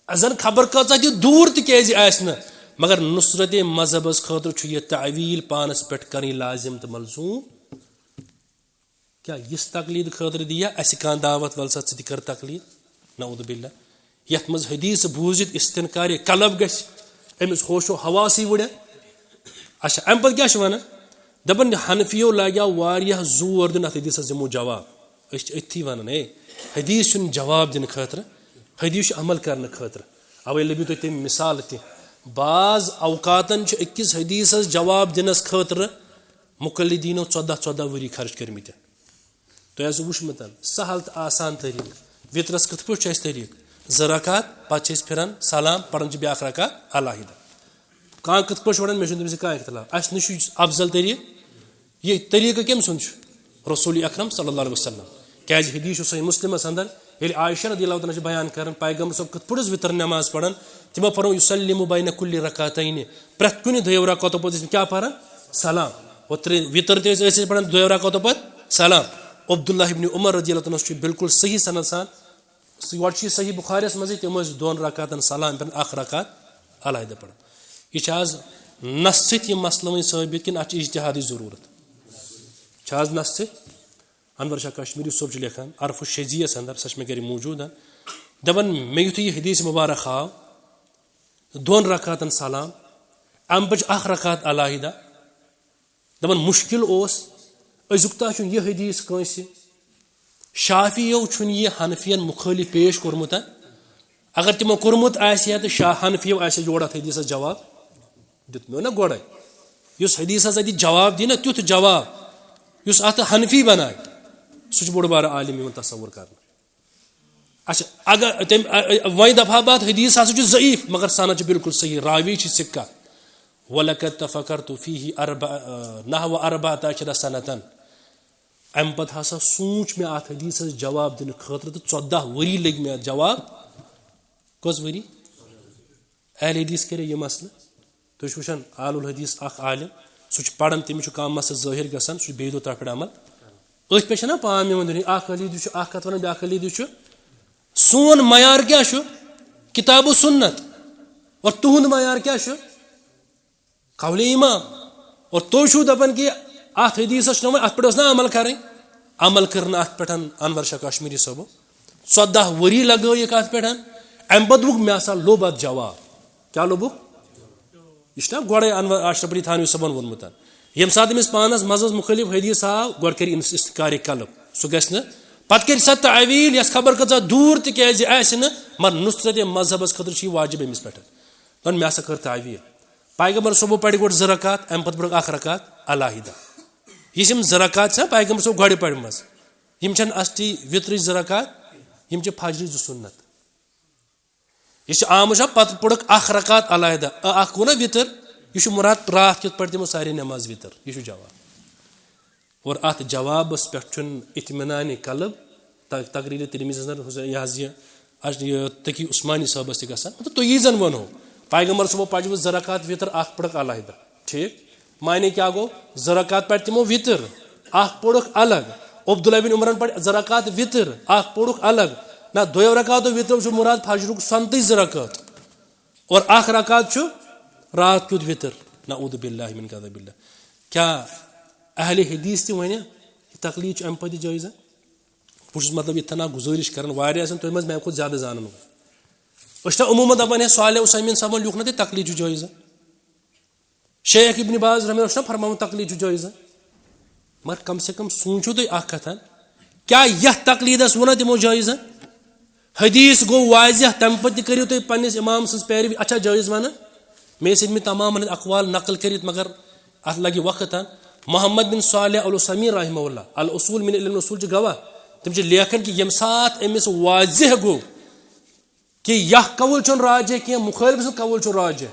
زن خبر کۭژاہ تہِ دوٗر تہِ کیازِ آسہِ نہٕ مگر نصرت مذہبس خٲطرٕ چھُ یہِ تعویٖل پانس پٮ۪ٹھ کرٕنۍ لازم تہٕ ملزوٗم کیٛاہ یِژھ تقلیٖد خٲطرٕ دِیا اسہِ کانٛہہ دعوت ول سا ژٕ تہِ کر تقلیٖد نعوذ باللہ یتھ منٛز حدیث بوٗزِتھ استنکارِ قلب گژھِ أمِس ہوشو حواسٕے وُڑن اچھا امہِ پتہٕ کیٛاہ چھِ ونان دپان حنفیو لاگیو واریاہ زور دیُن اتھ حدیثس دِمو جواب أسۍ چھِ أتھی ونان حدیث چھُنہٕ جواب دِنہٕ خٲطرٕ حدیث چھُ عمل کرنہٕ خٲطرٕ اوے لٔبِو تُہۍ تٔمۍ مثال تہِ بعض اوقاتن چھُ أکِس حدیثس جواب دِنس خٲطرٕ مُقلِدیٖنو 14 ؤری خرچ کٔرمٕتۍ تۄہہِ آسوٕ وٕچھمُت سہل تہٕ آسان طریٖقہٕ وِترس کِتھ پٲٹھۍ چھُ اَسہِ طریٖقہٕ 2 رکات پتہٕ چھِ أسۍ پھِران سلام پران چھِ بیٛاکھ رکات علاحدہ کانٛہہ کِتھ پٲٹھۍ چھُ وَنان مےٚ چھُنہٕ تٔمِس کانٛہہ اختلاف اَسہِ نِش چھُ افضل طریٖقہٕ یہِ طریٖقہٕ کٔمۍ سُنٛد چھُ رسوٗل اکرم صلی اللہ علیہ وسلم کیازِ حدیث چھُ صحیح مسلمس اندر ییٚلہِ عایشہ رضی اللہ تعالیٰ چھِ بیان کران پیغمبر صٲب کِتھ پٲٹھۍ ٲس وِتر نٮ۪ماز پران تِمو پرو یُسلِمُ بینہ کُلہِ رکاتینہِ پرٛٮ۪تھ کُنہِ 2 رکاتو پتہٕ ٲسۍ کیٛاہ پران سلام اوترٕ وِتر تہِ ٲسۍ أسۍ پران 2 رکاتو پتہٕ سلام عبداللہ ابن عمر رضی اللہ تعالیٰ چھُ بالکل صحیح سند سان گۄڈٕ چھُ یہِ صحیح بُخاریس منٛزٕے تِم ٲسۍ 2 رکاتن سلام پران 1 رکات علاحدہ پران یہِ چھِ آز نس سۭتۍ یہِ مسلہٕ وۄنۍ ثٲبت کِنہٕ اتھ چھِ اجتہادٕچ ضروٗرت چھِ آز نس سۭتۍ انور شاہ کشمیری صٲب چھُ لیکھان عرف الشجیس اندر سۄ چھِ مےٚ گرِ موٗجوٗد دپان مےٚ یُتھُے یہِ حدیث مُبارک آو 2 رکاتن سلام امہِ پتہٕ چھُ 1 رکات علاحدہ دپان مُشکل اوس أزیُک تام چھُنہٕ یہِ حدیث کٲنٛسہِ شافیو چھُنہٕ یہِ حنفین مُخٲلف پیش کوٚرمُت اگر تِمو کوٚرمُت آسہِ ہا تہٕ حنفیو آسہِ ہا یورٕ اتھ حدیثس جواب دیُتمو نا گۄڈے یُس حدیثس اتہِ جواب دی نا تیُتھ جواب یُس اتھ حنفی بنایہِ سُہ چھُ بوٚڑ بارٕ عالم یِوان تصور کرنہٕ اچھا اگر تٔمۍ وۄنۍ دپہا بہٕ اتھ حدیث ہسا چھُ ضعیٖف مگر سند چھِ بالکل صحیح راوی چھِ سِکہ وَلَقَدْ تَفَكَّرْتُ فِيهِ نَحْوَ 14 سَنَةً امہِ پتہٕ ہسا سوٗنٛچ مےٚ اتھ حدیثس جواب دِنہٕ خٲطرٕ تہٕ 14 ؤری لٔگۍ مےٚ اتھ جواب کٔژ ؤری اہل حدیث کرے یہِ مسلہٕ تُہۍ چھِو وٕچھان آل الحدیث اکھ عالم سُہ چھُ پران تٔمِس چھُ کانٛہہ مسلہٕ ظٲہِر گژھان سُہ چھُ بیٚیہِ دۄہ تتھ پٮ۪ٹھ عمل أتھۍ پٮ۪ٹھ چھِنہ پان یِوان دِنہٕ اکھ حدیٖث چھُ اکھ کتھ ونان بیٛاکھ حدیٖث چھُ سون معیار کیٛاہ چھُ کِتاب و سُنت اور تُہُنٛد معیار کیٛاہ چھُ قولِ امام اور تُہۍ چھِو دپان کہ اتھ حدیثس چھُنہ وۄنۍ اتھ پٮ۪ٹھ ٲس نہ عمل کرٕنۍ عمل کٔر نہٕ اتھ پٮ۪ٹھ انور شاہ کشمیری صٲبو 14 ؤری لگٲیِکھ اتھ پٮ۪ٹھ امہِ پتہٕ دوٚپُکھ مےٚ ہسا لوٚب اتھ جواب کیٛاہ لوٚبُکھ یہِ چھُنہ گۄڈے انور اشرف علی تھانوی صٲبن ووٚنمُت ییٚمہِ ساتہٕ أمِس پانس مذہبس مُخٲلف حدیث آو گۄڈٕ کرِ أمِس استِقارِ قلب سُہ گژھِ نہٕ پتہٕ کرِ سۄ تعویٖل یۄس خبر کۭژاہ دوٗر تہِ کیازِ آسہِ نہٕ مگر نُصرت مذہبس خٲطرٕ چھُ یہِ واجب أمِس پٮ۪ٹھ دپان مےٚ ہسا کٔر تعویٖل پیغمبر صٲبو پرِ گۄڈٕ 2 رکات امہِ پتہٕ پرکھ 1 رکات علاحدہ یُس یِم 2 رکات چھِ پیغمبر صٲب گۄڈٕ پرِمژ یِم چھنہٕ اصلی وِترٕچ 2 رکات یِم چھِ فجرٕچ 2 سُنت یہِ چھِ آمٕژ پتہٕ پوٚرُکھ 1 رکات علاحدہ اکھ گوٚو نا وِتر یہِ چھُ مُراد راتھ کِتھ پٲٹھۍ دِمو سارے نٮ۪ماز وِتر یہِ چھُ جواب اور اتھ جوابس پٮ۪ٹھ چھُنہٕ اطمینانِ قلب تقریٖرِ ترمذیَس اندر یہِ حظ یہِ تقی عثمانی صٲبس تہِ گژھان مطلب تُہۍ یی زن ونو پیغمبر صٲبو پرجوٕ 2 رکات وِتر اکھ پوٚرُکھ علاحدہ ٹھیٖک معنی کیٛاہ گوٚو 2 رکات پرِ تِمو وِتر اکھ پوٚرُکھ الگ عبداللہ بن عمرن پرِ 2 رکات وِتر اکھ پوٚرُکھ الگ نہ 2 رکاتو وِترو چھُ مُراد فجرُک سنتٕچ 2 رکات اور 1 رکات چھُ رات کیُتھ وِتر نعوذ باللہ من غضب اللہ کیٛاہ اہلِ حدیث تہِ ونہِ یہِ تقلیٖد چھُ امہِ پتہٕ تہِ جٲیزہ بہٕ چھُس مطلب یِتھن اکھ گُزٲرِش کران واریاہ آسن تۄہہِ منٛز میانہِ کھۄتہٕ زیادٕ زانن وٲلۍ أسۍ چھِنہ عموٗمن دپان ہے صالح عثیمیٖن صٲبن لیوٗکھ نہ تتہِ تقلیٖد چھُ جٲیزہ شیخ ابن باز رحمہ اوس نہ فرماوُن تقلیٖد چھُ جٲیزہ مگر کم سے کم سوٗنٛچِو تُہۍ اکھ کتھا کیٛاہ یتھ تقلیٖدس ووٚنا تِمو جٲیزہ حدیث گوٚو واضح تمہِ پتہٕ تہِ کٔرِو تُہۍ پننِس امام سٕنٛز پیروی اچھا جٲیز ونان میں سے تمام اقوال نقل کرت مگر ات لگہ وقت محمد بن صالح العثیمین رحمہ اللہ الاصول من علم الاصول گواہ تم لیکن کہ یم سات امس واضح گو کہ یہ قول چون راجہ کی مخالف سن قول چون راجہ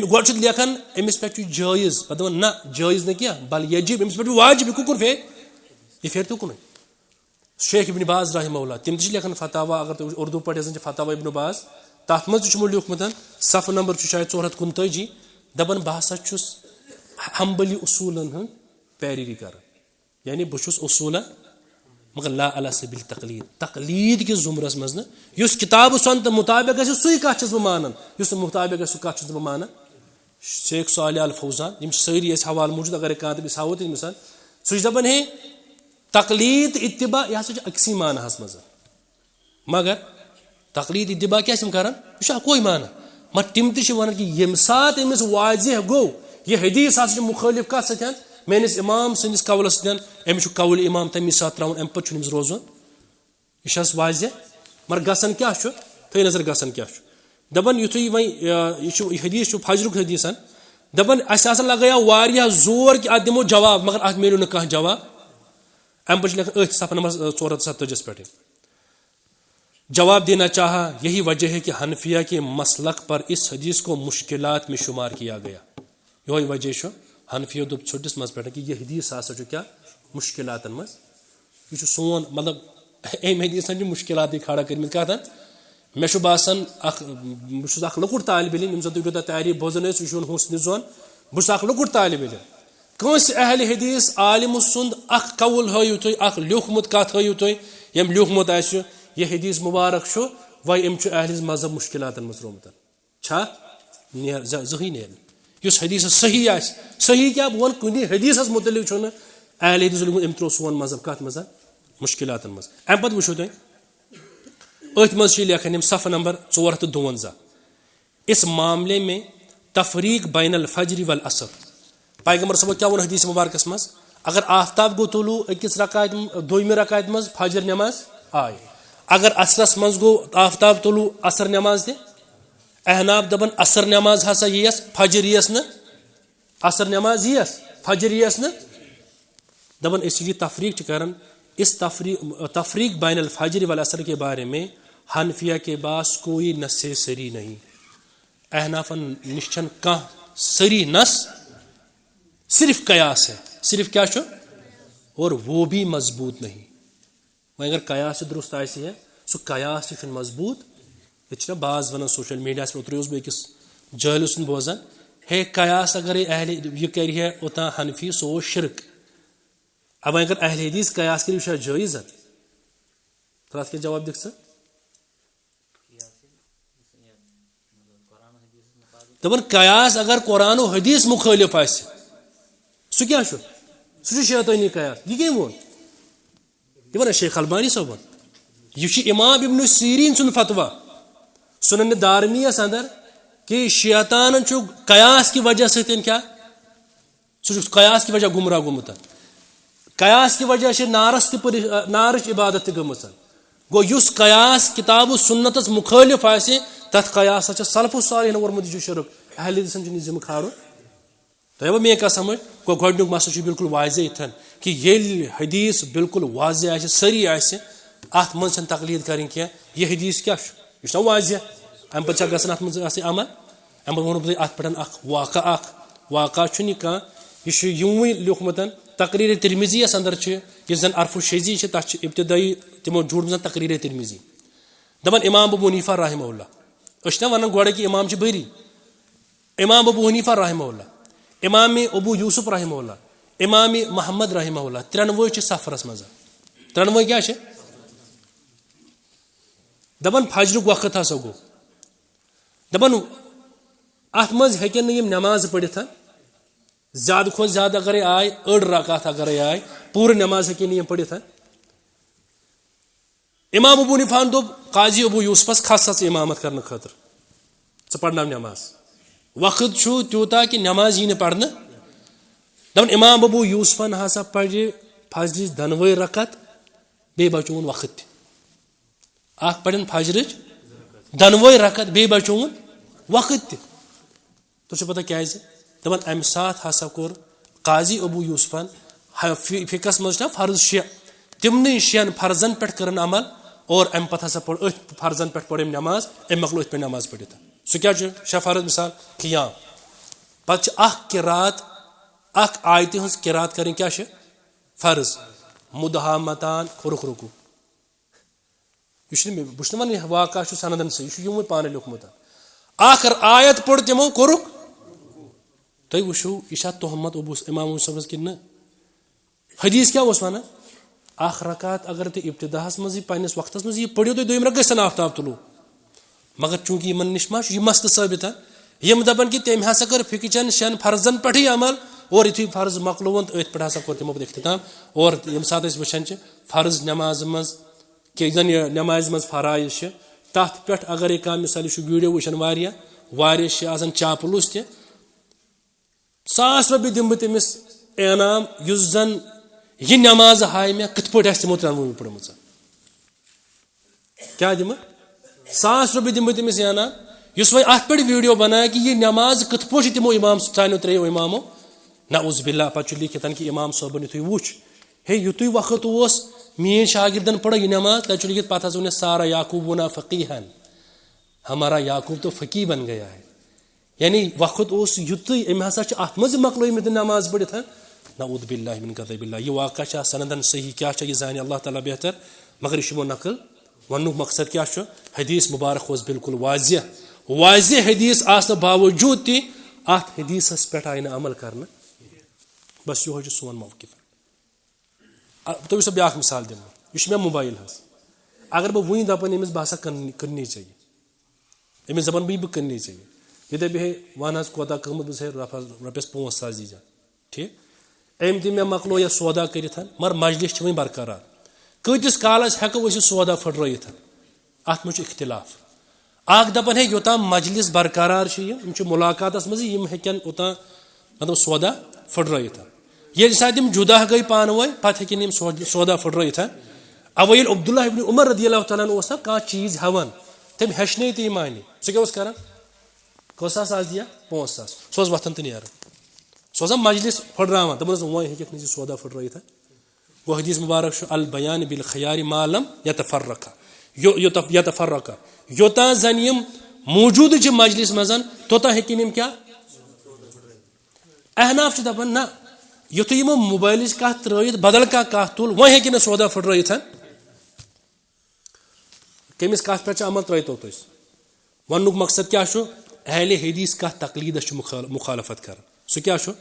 گوڑ لیکن امس پہ جائز پہ دپان نہ جائز نہ کیا بل یجب امس پہ واجب کن پھیر یہ پھیر تو کن شیخ ابن باز رحمہ اللہ تم تکھان فتاوا اگر تم اردو پہ فتاوا ابن باز تر مجھ لیوکھمت صفحہ نمبر شاید 449 دپان بہ ہسا چھس حنبلی اصولن ہن پیروی کر یعنی بہس اصولا مگر لا علی سبیل تقلید تقلید کس زمرس مز اس کتاب سنت مطابق گھس سی کت چھس بہ مانان اس مطابق گھس سہ کت چھس بہ مانان شیخ صالح الفوزان یم ساری اس حوالہ موجود اگر کھانا تم ہاو تم مثال سہ دپان ہے تقلید اتباع یہ ہسا اکسی معنی مز مگر تقلید اتباع کیا کران یہ اکوئی معنی مگر تم تہ کہ یم سات امس واضح گو یہ حدیث ہسا مخالف کت ستین میانس امام سندس قولس ستین امس قول امام تمی سات تراؤن ام پتہ امس روزن یہ واضح مگر گژھان کیا تھی نظر گژھان کیا دپان یتھے وی یہ حدیث فجرک حدیث دپان اس ہسا لگایا واریاہ زور کہ ات دمو جواب مگر ات میلو نہ کانٛہہ جواب ام پتہ لکھان اتھ صفحہ نمبر 447 پہ جواب دینا چاہا یہی وجہ ہے کہ حنفیہ کے مسلک پر اس حدیث کو مشکلات میں شمار کیا گیا یہ وجہ حنفیہ دپ چھٹس مز پہ کہ یہ حدیث ہسا کیا مشکلات مز یہ سون مطلب ام حدیث مشکلات کھڑا کرمت کتن مے باسان بہت لکٹ طالب علم یم زن تھی تعریف بوزان یہ حسن زون بہت لکٹ طالب علم کنس اہل حدیث عالم سند اخ قول ہو تھی اخ لیوکھمت کت ہو تھی یم لیوکھمت آسہ یہ حدیث مبارک وی ام اہل مذہب مشکلات مز رومت چھا زہی نیرن اس حدیث صحیح آس صحیح کیا بہ ون کن حدیث متعلق اہل حدیث ام ترو سون مذہب کت مز مشکلات مز ام پتہ وچھو تھی ات مز لکھان صفحہ نمبر 452 اس معاملے میں تفریق بین الفجر والعصر پیغمبر صاحب کیا ون حدیث مبارکس مز اگر آفتاب گو طلوع اکس رکعت دویمہ رکعت مز فجر نماز آئے اگر عصرس مز گو آفتاب طلوع عصر نماز تہ احناف دپان عصر نماز ہسا یس فجر یس نا عصر نماز یس فجر یس نا دپان اس یہ تفریق کران اس تفریق بین الفجر والعصر کے بارے میں حنفیہ کے پاس کوئی نص سری نہیں احنافن نشن کان سری نس صرف قیاس ہے صرف کیا اور وہ بھی مضبوط نہیں اگر قیاس درست آئے سہ قیاس تہ مضبوط یہ بعض ونان سوشل میڈیا پہ اوترے بہ أکس جٲہل سن بوزان ہے قیاس اگر اہل یہ کر اوتان حنفی سہ شرک اب اگر اہل حدیث قیاس کر یہ جائز ترٛ کیا جواب دکھ دپان قیاس اگر قرآن و حدیث مخالف آ سہ کیا سہ شیطانی قیاس یہ کم وون یہ ون شیخ البانی صٲبن یہ امام ابن سیرین سن فتوا سنن دارمیس اندر کہ شیطان قیاس کی وجہ سے کیا سہ قیاس کی وجہ گمراہ گومت قیاس کی وجہ سے نارچ عبادت گمت گو اس قیاس کتاب و سنتس مخالف آسہ تت قیاس سلف الصالحین ورمت یہ شرک اہل حدیثن ذمہ کھاڑو تو میں کیا سمجھ گو گۄڈنیُک مسئلہ بالکل واضح اتن کہ ییٚلہِ حدیث بالکل واضح آسہِ سری آسہِ ات من چھنہٕ تقلید کریں کی یہ حدیث کیا یہ واضح ام پتہ گژھان ات من عمل ام ونو بہ ات پہ واقعہ چھُنہٕ یہ کانٛہہ یہ یوٗنٕے لیوکھمت تقریر ترمذی یس اندر یہ زن عرف الشیزی تک ابتدائی تمو جوڑمت تقریر ترمذی دپان امام ابو حنیفہ رحمہ اللہ نا ونان گوڑے کہ امام بری امام ابو حنیفہ رحمہ اللہ امام ابو یوسف رحمہ اللہ امام محمد رحمہ اللہ ترنوے سفرس مز ترنوے کیا دپان فجرک وقت ہسا گو دپان ات مز ہیکن یم نماز پڑھت زیادہ کھت زیادہ اگر آئے أڑ رکعت اگر آئے پورٕ نماز ہیکن یم پڑھت امام ابو حنیفہ دوٚپ قاضی ابو یوسفس کھس ژٕ امامت کرنے خاطر ژٕ پرناو نماز وقت چھُ تیوٗتاہ کہ نماز یی نہٕ پرنہٕ دپان امام ابو یوسفن ہسا پرِ فجرچ دۄنوے رکعت بیٚیہِ بچووُن وقت تہِ اکھ پرن فجرچ دۄنوے رکعت بیٚیہِ بچووُن وقت تہِ تو پتہ کیازِ دپان امہِ ساتہٕ ہسا کوٚر قاضی ابو یوسفن فقہس منٛز چھُنہ فرض 6 تمنٕے 6 فرضن پٮ۪ٹھ کٔرٕن عمل اور امہِ پتہٕ ہسا پوٚر أتھۍ فرضن پٮ۪ٹھ پوٚر أمۍ نماز أمۍ مۄکلو أتھۍ پٮ۪ٹھ نماز پٔرِتھ سُہ کیاہ چھُ 6 فرض مثال قیام پتہٕ چھِ اکھ قرات اکھ آیتہِ ہٕنٛز قرات کَرٕنۍ کیاہ چھِ فرض مدہامتان کوٚرُکھ رُکوٗ یہ چھُنہٕ مےٚ بہٕ چھُس نہٕ وَنان یہِ واقعہ چھُ سندن صحیح یہِ چھُ یِموٕے پانہٕ لیوٗکھمُت اکھ آیت پوٚر تِمو کوٚرُکھ تُہۍ وٕچھِو یہِ چھا تہمت امام ابو صٲبس کِنہٕ نہ حدیث کیاہ اوس ونان اکھ رکات اگر تُہۍ ابتداہس منٛزٕے پننس وقتس منٛز یہِ پٔرِو تُہۍ دوٚیِم رکعت گژھن آفتاب طلوٗع مگر چوٗنٛکہِ یِمن نِش ما چھُ یہِ مسلہٕ ثٲبت یِم دپان کہِ تٔمۍ ہسا کٔر فِقہٕچٮ۪ن 6 فرضن پٮ۪ٹھٕے عمل اور یِتھُے فرض مۄکلووُن تہٕ أتھۍ پٮ۪ٹھ ہسا کوٚر تِمو پتہٕ اختتام اور ییٚمہِ ساتہٕ أسۍ وٕچھان چھِ فرض نٮ۪مازِ منٛز کہِ زن یہِ نٮ۪مازِ منٛز فرایض چھِ تتھ پٮ۪ٹھ اگرے کانٛہہ مثال یہِ چھُ ویٖڈیو وٕچھان واریاہ چھِ آسان چاپلوٗس تہِ 1,000 رۄپیہِ دِمہٕ بہٕ تٔمِس انعام یُس زن یہِ نٮ۪ماز ہایہِ مےٚ کِتھ پٲٹھۍ آسہِ تِمو 3 پٔرمٕژ کیٛاہ دِمہٕ 1,000 رۄپیہِ دِمہٕ بہٕ تٔمِس انعام یُس وۄنۍ اتھ پٮ۪ٹھ ویٖڈیو بنایہِ کہِ یہِ نٮ۪ماز کِتھ پٲٹھۍ چھِ تِمو امام سانیو 3 اِمامو نعوذ باللہ پتہٕ چھُ لیٖکھِتھ کہِ امام صٲبن یِتھُے وُچھ ہے یِتُے وقت اوس میٲنۍ شاگردن پٔرو یہِ نٮ۪ماز تتہِ چھُ لیٖکھِتھ پتہٕ حظ ووٚن سارا یعقوٗبُنا فقیٖہن ہمارا یعقوٗب تو فقیٖح بن گیا ہے یعنی وقت اوس یُتُے أمۍ ہسا چھِ اتھ منٛز مۄکلٲومٕتۍ نٮ۪ماز پٔرِتھ نعوذ باللہ من غضب اللہ یہِ واقعہ چھا سندن صحیح کیاہ چھا یہِ زانہِ اللہ تعالیٰ بہتر مگر یہِ چھُ یِمو نقل وننُک مقصد کیاہ چھُ حدیث مُبارک اوس بالکل واضح حدیث آسنہٕ باوجوٗد تہِ اتھ حدیثس پٮ۪ٹھ آیہِ نہٕ عمل کرنہٕ بس یِہوے چھُ سون موقف تُہۍ وٕچھو بیاکھ مثال دِمہٕ یہِ چھُ مےٚ موبایل حظ اگر بہٕ وُنہِ دپان أمِس بہٕ ہسا کٕننی ژےٚ یہِ أمِس دپان بہٕ کٕننی ژےٚ یہِ دپہِ ہے وَن حظ کوتاہ قۭمَتھ بہٕ رۄپیس 5,000 دیٖزِ ٹھیٖک أمۍ دِ مےٚ مۄکلو یَتھ سودا کٔرِتھ مگر مجلس چھِ وۄنۍ برقرار کۭتِس کالس ہٮ۪کو أسۍ یہِ سودا پھٕٹرٲیِتھ اتھ منٛز چھُ اختِلاف اکھ دپان ہے یوٚتام مجلس برقرار چھِ یِم چھِ مُلاقاتس منٛزٕے یِم ہٮ۪کن اوٚتام مطلب سودا پھٕٹرٲیِتھ ییٚلہِ ساتہٕ یِم جُدا گٔے پانہٕ ؤنۍ پتہٕ ہٮ۪کن یِم سودا پھٕٹرٲیِتھ اَوَ ییٚلہِ عبداللہ ابن عمر رضی اللہ تعالیٰ اوس نا کانٛہہ چیٖز ہٮ۪وان تٔمۍ ہیٚچھنٲے تہٕ یہِ مانہِ سُہ کیاہ اوس کران کٔژ ساس دِیا 5,000 سُہ اوس وۄتھان تہٕ نیران سُہ اوس مجلس پھٕٹراوان دپان اوس وۄنۍ ہیٚککھ نہٕ ژٕ سودا پھٕٹرٲیِتھ گوٚو حدیث مُبارک چھُ البیان بالخیار ما لم یتفرقا یوٚتانۍ زن یِم موٗجوٗدٕ چھِ مجلس منٛز توٚتانۍ ہیٚکن یِم کیاہ احناف چھِ دپان نہ یِتھُے یِمو موبایلٕچ کتھ ترٲیِتھ بدل کانٛہہ کتھ تُل وۄنۍ ہیٚکہِ نہٕ سودا پھٕٹرٲیِتھ کٔمِس کتھ پٮ۪ٹھ چھُ عمل ترٲیتو تُہۍ وننُک مقصد کیاہ چھُ اہلِ حدیث کتھ تقلیٖدس چھُ مُخالفت کران سُہ کیاہ چھُ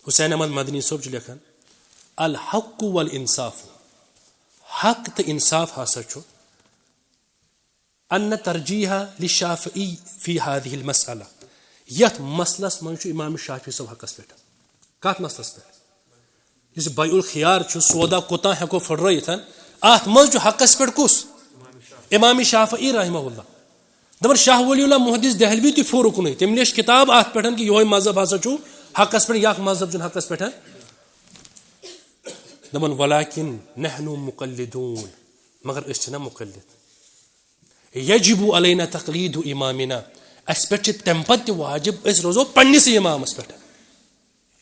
حُسین احمد مدنی صٲب چھُ لیکھان الحق والانصاف حق تہٕ انصاف ہسا چھُ ان ترجیح للشافعی فی هذه المسألہ یتھ مسلس منٛز چھُ امام شافعی صٲب حقس پٮ۪ٹھ کتھ مسلس پٮ۪ٹھ یُس بیع الخیار چھُ سودا کوتاہ ہٮ۪کو پھٕٹرٲیِتھ اتھ منٛز چھُ حقس پٮ۪ٹھ کُس امام شافعی رحمہ اللہ دپان شاہ ولی اللہ محدث دہلوی تہِ پھیوٗر اُکنُے تٔمۍ لیٚچھ کِتاب اتھ پٮ۪ٹھ کہ یِہوے مذہب ہسا چھُ حقس پٮ۪ٹھ یہِ مذہب چھُنہٕ حقس پٮ۪ٹھ دپان ولاکن نحنو مقلدون مگر أسۍ چھِنہ مقلد یجب علینا تقلیٖد امامنا اسہِ پٮ۪ٹھ چھِ تمہِ پتہٕ تہِ واجب أسۍ روزو پننسٕے امامس پٮ۪ٹھ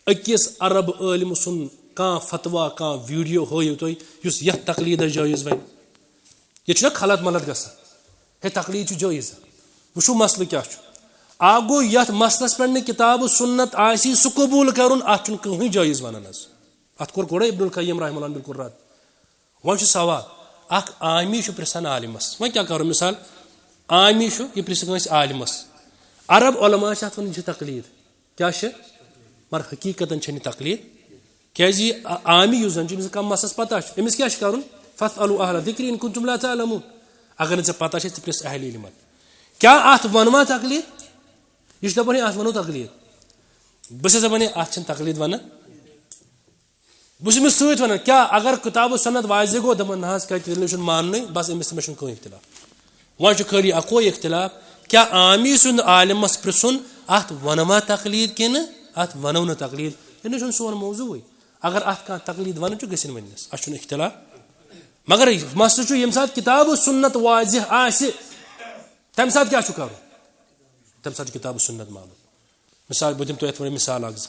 أکِس عرب عٲلمہٕ سُنٛد کانٛہہ فتوا کانٛہہ ویٖڈیو ہٲیِو تُہۍ یُس یتھ تقلیٖدس جٲیز وَنہِ ییٚتہِ چھُنہ خلط ملط گژھان ہے تقلیٖد چھُ جٲیز وٕچھو مسلہٕ کیاہ چھُ اکھ گوٚو یتھ مسلس پٮ۪ٹھ نہٕ کِتاب سُنت آسہِ سُہ قبوٗل کرُن اتھ چھُنہٕ کٕہٕنۍ جٲیز ونان حظ اتھ کوٚر گۄڈے ابن القیم رحمہ اللہ بالکل رد وۄنۍ چھُ سوال اکھ عامی چھُ پرژھان عالمس وۄنۍ کیاہ کرو مثال عامی چھُ یہِ پرژھِ کٲنٛسہِ عالمس عرب علما چھِ اتھ ونان یہِ چھِ تقلیٖد کیاہ چھِ مگر حقیٖقتن چھنہٕ یہِ تقلیٖد کیازِ یہِ عامی یُس زن چھُ أمِس کانٛہہ مسلس پتہ چھُ أمِس کیاہ چھُ کرُن فاسألوا اہل الذکر ان کنتم لا تعلمون اگر نہٕ ژےٚ پتہ چھے ژٕ پرژھ اہل علمن کیاہ اتھ ونوا تقلیٖد یہِ چھُ دپان ہے اتھ ونو تقلیٖد بہٕ چھس دپان ہے اتھ چھنہٕ تقلیٖد ونان بہٕ چھُس أمِس سۭتۍ ونان کیاہ اگر کِتاب سنت واضح گوٚو دپان نہ حظ کتہِ تیٚلہِ چھُنہٕ ماننُے بس أمِس تہٕ مےٚ چھُنہٕ کٕہٕنۍ اختلاف وۄنۍ چھُ خٲلی اکوے اختلاف کیاہ عامی سُنٛد عالمس پرژھُن اتھ ونوا تقلیٖد کِنہٕ اتھ ونو نہٕ تقلیٖد یہِ نہ چھُنہٕ سون موضوٗعٕے اگر اتھ کانٛہہ تقلیٖد ونُن چھُ گٔژھِنۍ وننس اتھ چھُنہٕ اختلاف مگر مسلہٕ چھُ ییٚمہِ ساتہٕ کِتاب سُنت واضح آسہِ تمہِ ساتہٕ کیاہ چھُ کرُن تمہِ ساتہٕ چھُ کِتاب سُنت مانُن مثال بہٕ دِمہٕ تۄہہِ یَتھ وَنہٕ مثال اَکھ زٕ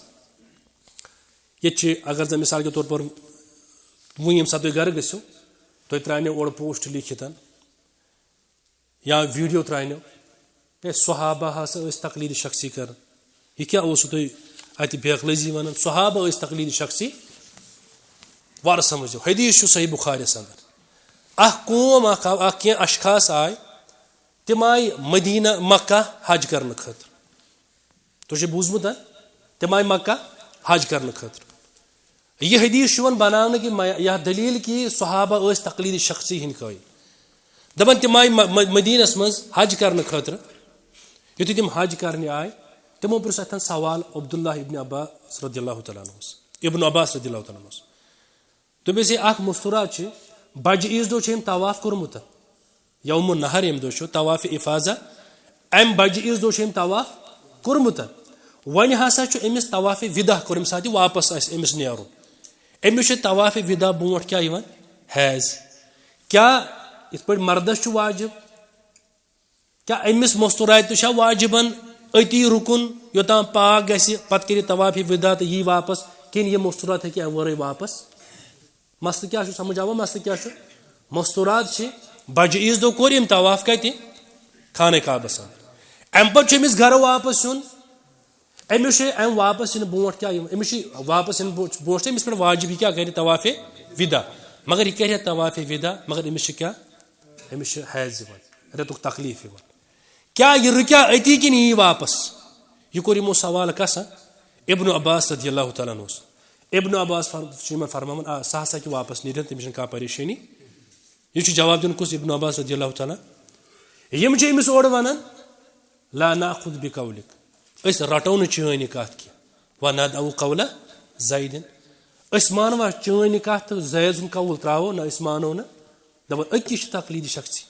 ییٚتہِ چھِ اگر زَن مِثال کے طور پر وۄنۍ ییٚمہِ ساتہٕ تُہۍ گَرٕ گٔژھِو تُہۍ ترٛاونو اورٕ پوسٹ لیٖکھِتھ یا ویٖڈیو ترٛاونو ہے صحابہ ہسا ٲسۍ تقلیٖدِ شخصی کَران یہِ کیٛاہ اوسوٕ تُہۍ اَتہِ بے عقلٲزی وَنان صحابہ ٲسۍ تقلیٖدِ شخصی وارٕ سَمجھو حدیٖث چھُ صحیح بُخاریَس اَنٛدر اَکھ قوم اَکھ آو اَکھ کینٛہہ اشخاص آے تِم آیہِ مدیٖنہ مکہ حج کَرنہٕ خٲطرٕ تُہۍ چھُو بوٗزمُت تِم آیہِ مکہ حج کَرنہٕ خٲطرٕ یہ حدیٖث چھُ یِوان بناونہٕ کہِ یا دٔلیٖل کہِ صحابہ ٲسۍ تقلیٖدِ شخصی ہِنٛدۍ قٲیِل دَپان تِم آیہِ مدیٖنَس منٛز حج کَرنہٕ خٲطرٕ یُتھُے تِم حج کَرنہِ آے تِمو پرُژھ اَتھٮ۪ن سوال عبداللہ ابن عباس رضی اللہ تعالیٰ عنہُس ابن عباس رضی اللہ تعالیٰ عنہُس دوٚپُس ہے اکھ مُستُرات چھِ بجہِ عیٖذ دۄہ چھِ أمۍ طواف کوٚرمُت یومُ النہر ییٚمہِ دۄہ چھُ طواف افاظہ امہِ بجہِ عیٖذ دۄہ چھُ أمۍ طواف کوٚرمُت وۄنۍ ہسا چھُ أمِس طواف وِدا کوٚر ییٚمہِ ساتہٕ یہِ واپس آسہِ أمِس نیرُن أمِس چھُ طواف وِدا برونٛٹھ کیٛاہ یِوان حیض کیٛاہ یِتھ پٲٹھۍ مردس چھُ واجب کیٛاہ أمِس مستوٗراتہِ تہِ چھا واجبن أتی رُکُن یوٚتام پاک گژھِ پتہٕ کٔرِ طواف وِدا تہٕ یی واپس کِنہٕ یہِ مستوٗرات ہیٚکہِ امہِ ورٲے واپس مسلہٕ کیٛاہ چھُ سمجھ آوا مسلہٕ کیٛاہ چھُ مستوٗرات چھِ بجہِ عیٖذ دۄہ کوٚر أمۍ طواف کتہِ خانہ کعبس انٛدر امہِ پتہٕ چھُ أمِس گرٕ واپس یُن أمِس چھُ امہِ واپس یِنہٕ برونٛٹھ کیٛاہ یِوان أمِس چھُ واپس یِنہٕ برونٛٹھ چھُ أمِس پٮ۪ٹھ واجب یہِ کیٛاہ کرِ طواف وِدا مگر یہِ کرِ طواف وِدا مگر أمِس چھِ کیٛاہ أمِس چھُ حیض یِوان رٮ۪تُک تکلیٖف یِوان کیٛاہ یہِ رُکیٛا أتی کِنہٕ یی واپس یہِ کوٚر یِمو سوال کس ابن عباس رضی اللہ تعالیٰ عنہُس ابن عباس چھُ یِمن فرماوان آ سُہ ہسا ہیٚکہِ واپس نیٖرِتھ تٔمِس چھنہٕ کانٛہہ پریشٲنی یہِ چھُ جواب دیُن کُس ابن عباس رضی اللہ تعالیٰ یِم چھِ أمِس اورٕ ونان لا ناخُذ بقولک أسۍ رٹو نہٕ چٲنۍ یہِ کتھ کینٛہہ وندعو قولہ زیدن أسۍ مانوا چٲنۍ یہِ کتھ تہٕ زید سُنٛد قول ترٛاوو نہ أسۍ مانو نہٕ دپان أتی چھِ تقلیٖدِ شخصی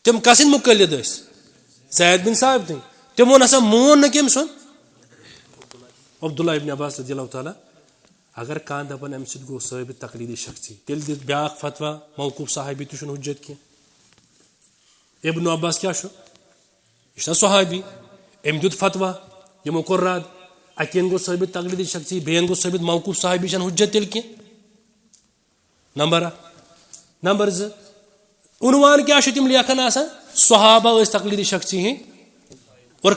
تِم کسٕنٛدۍ مُقلد ٲسۍ زید بن ثابتٕنۍ تِمو نسا مون نہٕ کٔمۍ سُنٛد عبداللہ ابن عباس رضی اللہ تعالیٰ اگر کانٛہہ دپان امہِ سۭتۍ گوٚو ثٲبت تقلیٖدِ شخصی تیٚلہِ دِتھ بیٛاکھ فتوا موقوٗف صحابی تہِ چھُنہٕ حُجت کینٛہہ ابن عباس کیٛاہ چھُ یہِ چھُنہ صحابی أمۍ دیُت فتوا یِمو کوٚر رد اکٮ۪ن گوٚو ثٲبت تقلیٖدِ شخصی بیٚیَن گوٚو ثٲبت موقوٗف صحابی چھنہٕ حُجت تیٚلہِ کینٛہہ نمبر اکھ نمبر زٕ عنوان کیٛاہ چھُ تِم لیکھان آسان صحابہ ٲسۍ تقلیٖدِ شخصی ہٕنٛدۍ اور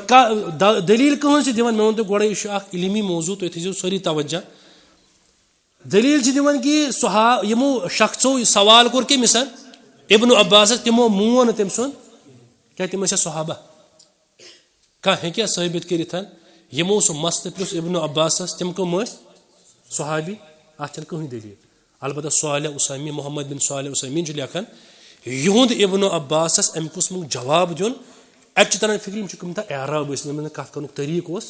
دٔلیٖل کٕہٕنٛز چھِ دِوان مےٚ ووٚن تۄہہِ گۄڈے یہِ چھُ اکھ علمی موضوٗع تُہۍ تھٲیزیو سٲری توجہ دٔلیٖل چھِ دِوان کہِ یِمو شخصو سوال کوٚر کٔمِس ابن عباسس تِمو مون نہٕ تٔمۍ سُنٛد کیٛاہ تِم ٲسیا صحابہ کانٛہہ ہیٚکیا ثٲبت کٔرِتھ یِمو سُہ مسلہٕ پرٛژھ ابن عباسس تِم کٕم ٲسۍ صحابی اتھ چھنہٕ کٕہٕنۍ دٔلیٖل البتہ صالح عثیمین محمد بن صالح عثیمین چھُ لیکھان یِہُنٛد ابن عباسس امہِ قٕسمُک جواب دیُن اتہِ چھُ تران فِکرِ یِم چھِ کٕم تانۍ اعراب ٲسۍ یِمن نہٕ کتھ کرنُک طریٖقہٕ اوس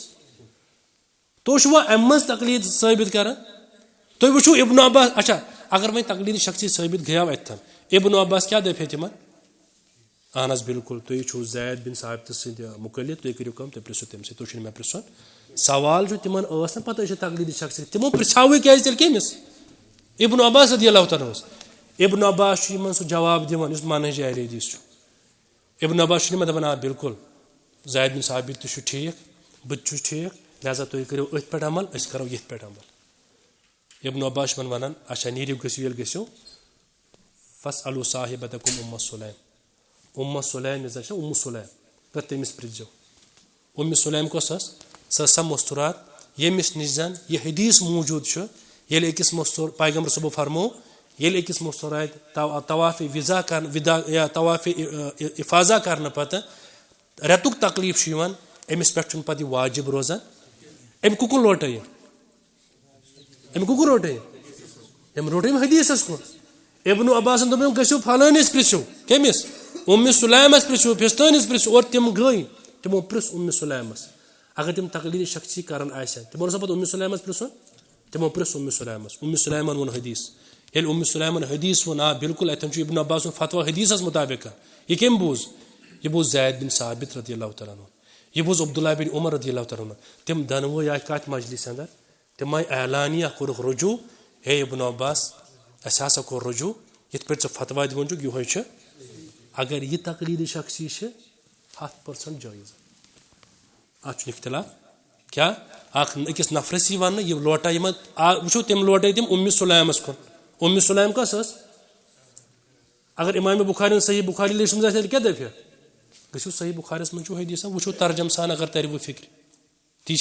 تُہۍ چھِوا امہِ منٛز تقلیٖد ثٲبت کران تُہۍ وٕچھِو ابن عباس اچھا اگر وۄنۍ تقلیٖدِ شخصی ثٲبت گٔیو اتٮ۪تھ ابن عباس کیٛاہ دپہِ ہے تِمن اہن حظ بالکل تُہۍ چھِو زید بن ثابتہٕ سٕنٛدۍ مُقلد تُہۍ کٔرِو کٲم تُہۍ پرٛژھِو تٔمۍ سٕے تُہۍ چھُو نہٕ مےٚ پرٛژھُن سوال چھُ تِمن ٲس نہٕ پتہ أسۍ چھِ تقلیٖدِ شخصی تِمو پرٛژھاوٕے کیٛازِ تیٚلہِ کٔمِس ابن عباس رضی اللہ تعالیٰ ہس ابن عباس چھُ یِمن سُہ جواب دِوان یُس منہج اہلِ حدیٖث چھُ ابن عباس چھُ یِمن دپان آ بالکل زید بن ثابت تہِ چھُ ٹھیٖک بہٕ تہِ چھُس ٹھیٖک لہذا تُہۍ کٔرِو أتھۍ پٮ۪ٹھ عمل أسۍ کرو یِتھ پٲٹھۍ عمل ابن عباس چھُ یِمن ونان اچھا نیٖرِو گٔژھِو ییٚلہِ گٔژھِو فاسألوا صاحبتکم ام سلیم ام سلیم یۄس زن چھِ ام سلیم تہٕ تٔمِس پرٛژھزیو ام سلیم کۄس ٲس سۄ ٲس سۄ مستوٗرات ییٚمِس نِش زن یہِ حدیٖث موٗجوٗد چھُ ییٚلہِ أکِس پیغمبر صٲبو فرمو ییٚلہِ أکِس مستوٗراتہِ طواف وِدا یا طواف افاظہ کرنہٕ پتہٕ رٮ۪تُک تکلیٖف چھُ یِوان أمِس پٮ۪ٹھ چھُنہٕ پتہٕ یہِ واجب روزان أمۍ کُکُن لوٹے یہِ أمۍ کُکُن روٹے یہِ أمۍ روٚٹ أمۍ حدیٖثس کُن ابن عباسن دوٚپ أمۍ گٔژھِو فلٲنِس پرٛژھِو کٔمِس ام سلیمس پرٛژھِو فِستٲنِس پرٛژھِو اور تِم گٔے تِمو پرٛژھ ام سلیمس اگر تِم تقلیٖدِ شخصی کران آسن تِمو اوسا پتہٕ ام سلیمس پرٛژھُن تِمو پرٛژھ ام سلیمن ووٚن حدیٖث ییٚلہِ ام سلیمن حدیٖث ووٚن آ بالکل اتٮ۪ن چھُ ابن عباس سُنٛد فتوا حدیٖثس مُطابق یہِ کٔمۍ بوٗز یہِ بوٗز زید بن ثابت رضی اللہ تعالیٰ عنہ یہِ بوٗز عبداللہ بن عمر رضی اللہ تعالیٰ عنہ تِم دۄنوَے آے کتھ مجلِس انٛدر تِم آے اعلانیہ کوٚرُکھ رجوٗع ہے ابن عباس اسہِ ہسا کوٚر رجوٗع یِتھ پٲٹھۍ ژٕ فتوا دِوان چھُکھ یِہوے چھُ اگر یہِ تقلیٖدِ شخصی چھِ 100% جٲیِز اتھ چھُنہٕ اختلاف کیا أکِس نفرس ون یہ لوٹا یہ وچھو تم لوٹے تم ام سلیمس کن ام سلیم کس اگر امام بخاری صحیح بخاری لیچھمٕژ آسہِ کیا دپہِ گژھِو صحیح بخارس منٛز چھُ حدیث وچھو ترجم سان اگر ترِ فکر تی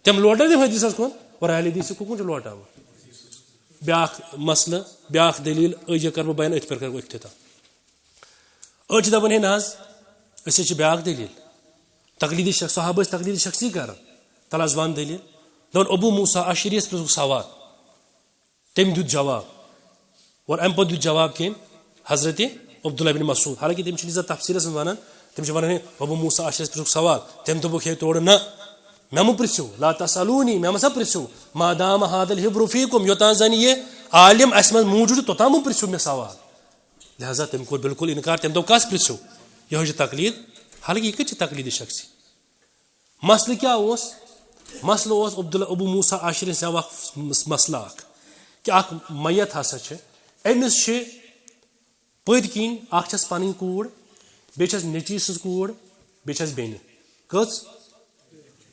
تم لوٹا تم حدیثس کن اور اہل حدیث کن لوٹاوان بیاکھ مسئلہ بیاکھ دلیل أجے کر بہٕ بیان أتھۍ پٮ۪ٹھ کرو اختتام أڑۍ چھِ دپان ہے نہ حظ أسۍ حظ چھِ بیاکھ دلیل تقلیدی شخص صحابہ ٲسۍ تقلیدی شخصی کران تل حظ ون دلیل دپان ابو موسیٰ اشعری یس پرٛژھُکھ سوال تٔمۍ دیُت جواب اور امہِ پتہٕ دیُت جواب کٔمۍ حضرت عبداللہ بن مسعود حالانکہ تم چھِ تفصیلس منٛز ونان تم چھِ ونان ہے ابو موسیٰ اشعری یس پرٛژھُکھ سوال تٔمۍ دوٚپُکھ ہے تورٕ نہ مےٚ مہٕ پرٛژھِو لا تسألونی مےٚ مہ پرٛژھِو ما دام هذا الحبر فیکم یوٚتانۍ زن یہ عالم اسہِ منٛز موٗجوٗد چھُ توٚتام مہٕ پرٛژھِو مےٚ سوال لہذا تٔمۍ کوٚر بالکل انکار تٔمۍ دوٚپ کس پرٛژھِو یہوے چھِ تقلید حالانکہ یہ کتہِ چھِ تقلیٖدی شخصی مسلہٕ کیٛاہ اوس مسلہٕ اوس ابو موسیٰ اشعری یس اکھ مسلہٕ اکھ کہ اکھ میت ہسا چھِ أمِس چھِ پٔتۍ کِنۍ اکھ چھس پنٕنۍ کوٗر بیٚیہِ چھس نیٚچی سٕنٛز کوٗر بیٚیہِ چھس بیٚنہِ کٔژ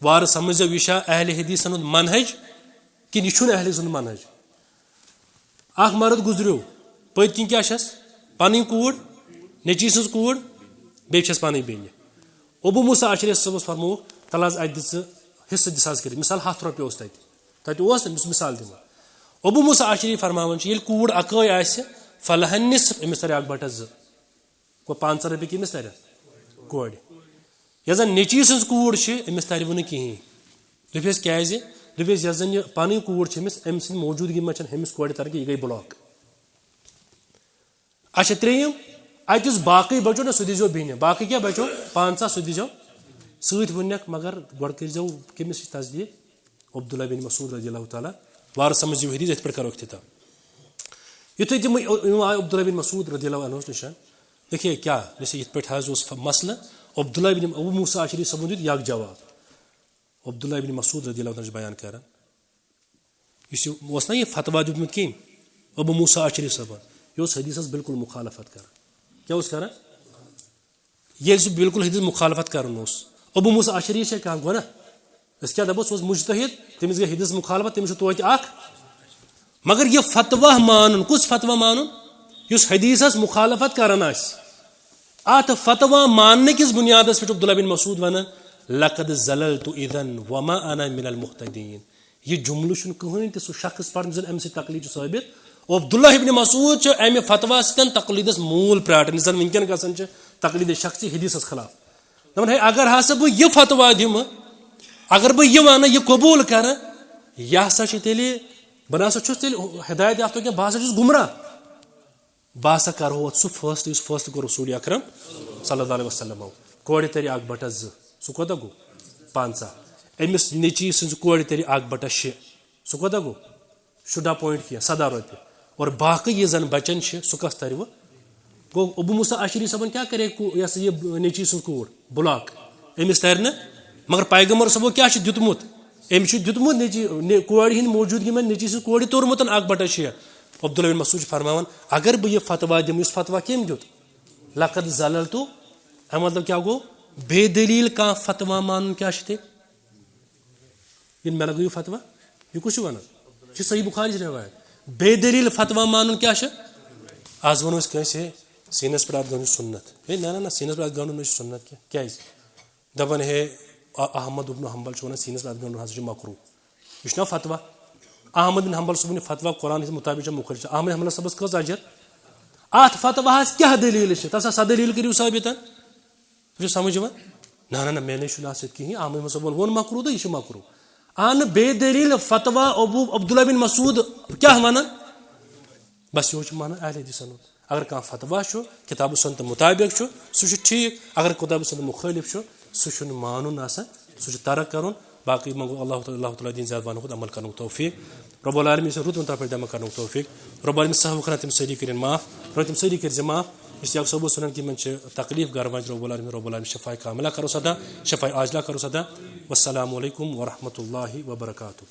وارٕ سمجھو یہ چھا اہل حدیثن ہُنٛد منہج کِنہٕ یہِ چھُنہٕ اہل حدیثن ہُنٛد منہج اکھ مرد گُزریو پٔتۍ کِنۍ کیٛاہ چھس پنٕنۍ کوٗر نیٚچی سٕنٛز کوٗر بیٚیہِ چھس پنٕنۍ بیٚنہِ ابو موسیٰ اشعری صٲبس فرمووُکھ تل حظ اتہِ دِ ژٕ حصہٕ دِس حظ کٔرِتھ مثال 100 رۄپیہِ اوس تتہِ اوس نہٕ مثال دِوان ابو موسیٰ اشعری فرماوان چھِ ییٚلہِ کوٗر اکٲے آسہِ فلحن نصف أمِس ترِ 1/2 گوٚو 500 رۄپیہِ کٔمِس ترن کورِ یۄس زن نیٚچی سٕنٛز کوٗر چھِ أمِس ترِوٕ نہٕ کِہیٖنۍ دوٚپیس کیٛازِ دوٚپیس یۄس زن یہِ پنٕنۍ کوٗر چھِ أمِس أمۍ سٕنٛدِ موٗجوٗدگی منٛز چھنہٕ ہُمِس کورِ تران کینٛہہ یہِ گٔے بلاک اچھا ترٛیٚیِم اتہِ یُس باقٕے بچو نا سُہ دیٖزیو بیٚنہِ باقٕے کیٛاہ بچو 500 سُہ دیٖزیو سۭتۍ ووٚنکھ مگر گۄڈٕ کٔرۍزیو کٔمِس چھِ تصدیٖق عبداللہ بن مسعود رضی اللہ تعالیٰ وارٕ سمجھِو حدیث یِتھ پٲٹھۍ کرو اختتام یُتھُے تِم آے عبداللہ بن مسعود رضی اللہ عنہس نِش دیکھیے کیٛاہ جیسے یِتھ پٲٹھۍ حظ اوس مسلہٕ عبداللہ بن ابو موسیٰ اشعری صٲبن دیُت یکھ جواب عبداللہ بن مسعود رضی اللہ عنہ چھُ بیان کران یُس یہِ اوس نا یہِ فتوا دیُتمُت کٔمۍ ابو موسیٰ اشعری صٲبن یہِ اوس حدیثس بالکل مخالفت کران کیٛاہ اوس کران ییٚلہِ سُہ بالکل حدیث مخالفت کران اوس ابو موسیٰ اشعری چھا کانٛہہ گوٚو نا أسۍ کیٛاہ دپو سُہ اوس مجتہد تٔمِس گٔے حدیث مخالفت تٔمِس چھُ توتہِ اکھ مگر یہِ فتوا مانُن کُس فتوا مانُن یُس حدیثس مخالفت کران آسہِ اتھ فتوا ماننہٕ کِس بُنیادس پٮ۪ٹھ عبداللہ بن مسعود ونان لقد زللت اذا وما انا من المهتدین یہ جملہٕ چھُنہٕ کٕہٕنۍ تہِ سُہ شخص پرن زن امہِ سۭتۍ تقلیٖد چھُ ثٲبت عبداللہ بن مسعود چھُ امہِ فتوا سۭتۍ تقلیٖدس موٗل پرٛاٹان یُس زن وٕنکیٚن گژھان چھِ تقلیٖد شخصی حدیثس خلاف دپان ہے اگر ہسا بہٕ یہِ فتوا دِمہٕ اگر بہٕ یہِ ونہٕ یہِ قبوٗل کرٕ یہِ ہسا چھِ تیٚلہِ بہٕ نہ سا چھُس تیٚلہِ ہدایت یافتہ کینٛہہ بہٕ ہسا چھُس گمراہ بہٕ ہسا کرہو اتھ سُہ فٲصلہٕ یُس فٲصلہٕ کوٚر رسوٗل اکرم صلی اللہ علیہ وسلمو کورِ ترِ 1/2 سُہ کوتاہ گوٚو 50 أمِس نیٚچی سٕنٛزِ کورِ ترِ 1/6 سُہ کوتاہ گوٚو شُراہ پویِنٹ کینٛہہ 17 رۄپیہِ اور باقٕے یہِ زن بچن چھِ سُہ کس ترِ وۄنۍ گوٚو ابو موسیٰ اشعری صٲبن کیٛاہ کرے یہِ ہسا یہِ نیٚچی سٕنٛز کوٗر بلاک أمِس ترِ نہٕ مگر پیغمبر صٲبو کیٛاہ چھُ دیُتمُت أمۍ چھُ دیُتمُت نیٚچی کورِ ہِنٛدِ موٗجوٗدگی منٛز نیٚچی سٕنٛز کورِ توٚرمُت 1/6 عبداللہ بن مسعود چھُ فرماوان اگر بہٕ یہِ فتوا دِمہٕ یُس فتوا کٔمۍ دیُت لقد زللت امیُک مطلب کیٛاہ گوٚو بے دلیٖل کانٛہہ فتوا مانُن کیٛاہ چھُ تیٚلہِ ییٚلہِ مےٚ لگٲیِو فتوا یہِ کُس چھُ ونان یہِ چھِ صحیح بُخاری ہِنٛز روایت بے دلیٖل فتوا مانُن کیٛاہ چھُ آز ونو أسۍ کٲنٛسہِ ہے سیٖنس پٮ۪ٹھ اَتھ گنٛڈُن سُنت ہے نہ سیٖنس پٮ۪ٹھ اَتھ گنٛڈُن نہ چھُ سُنت کینٛہہ کیٛازِ دپان ہے احمد بن حنبل چھُ ونان سیٖنس پٮ۪ٹھ اَتھ گنٛڈُن ہسا چھُ مکروٗہ یہِ چھُنہ فتوا احمد بن حنبل صٲبُن یہِ فتوا قرآن ہِنٛدِ مُطابق چھُ مُخٲلِف احمد حنبل صٲبس کٔژ اجر اتھ فتواہس کیٛاہ دلیٖل چھِ تس سا دلیٖل کٔرِو ثٲبت تُہۍ چھِو سمجھ یِوان نہ مےٚ نَے چھُنہٕ اتھ سۭتۍ کِہینۍ احمد حنبل صٲبن ووٚن مکروٗہ تہٕ یہِ چھُ مکروٗہ اہنہٕ بے دلیٖل فتوا عبداللہ بن مسعود کیٛاہ ونان بس یہوے چھُ مانان اہل حدیثن ہُنٛد اگر کانٛہہ فتوا چھُ کِتابہٕ سُنتہٕ مُطابق چھُ سُہ چھُ ٹھیٖک اگر کِتابہٕ سُنتہٕ مُخٲلِف چھُ سُہ چھُنہٕ مانُن آسان سُہ چھُ ترک کرُن باقٕے منگو اللہ تعالیٰ دِنۍ زیادٕ ونہٕ عمل کرنُک توفیٖق رۄب العالمیٖن چھُ رُت پٲٹھۍ دمہ کرنُک توفیٖق رۄب العالمیٖن سہو کران تِم سٲری کٔرِنۍ معاف رۄب تِم سٲری کٔرۍ زِ معاف اشتیاق صٲب اوس ونان کہِ یِمن چھِ تکلیٖف گرٕ وَنہِ رۄب العالمیٖن شفاء کاملہ کرو سدا شفاء عاجلہ کرو سدا والسلام علیکم ورحمۃ اللہ وبرکاتہ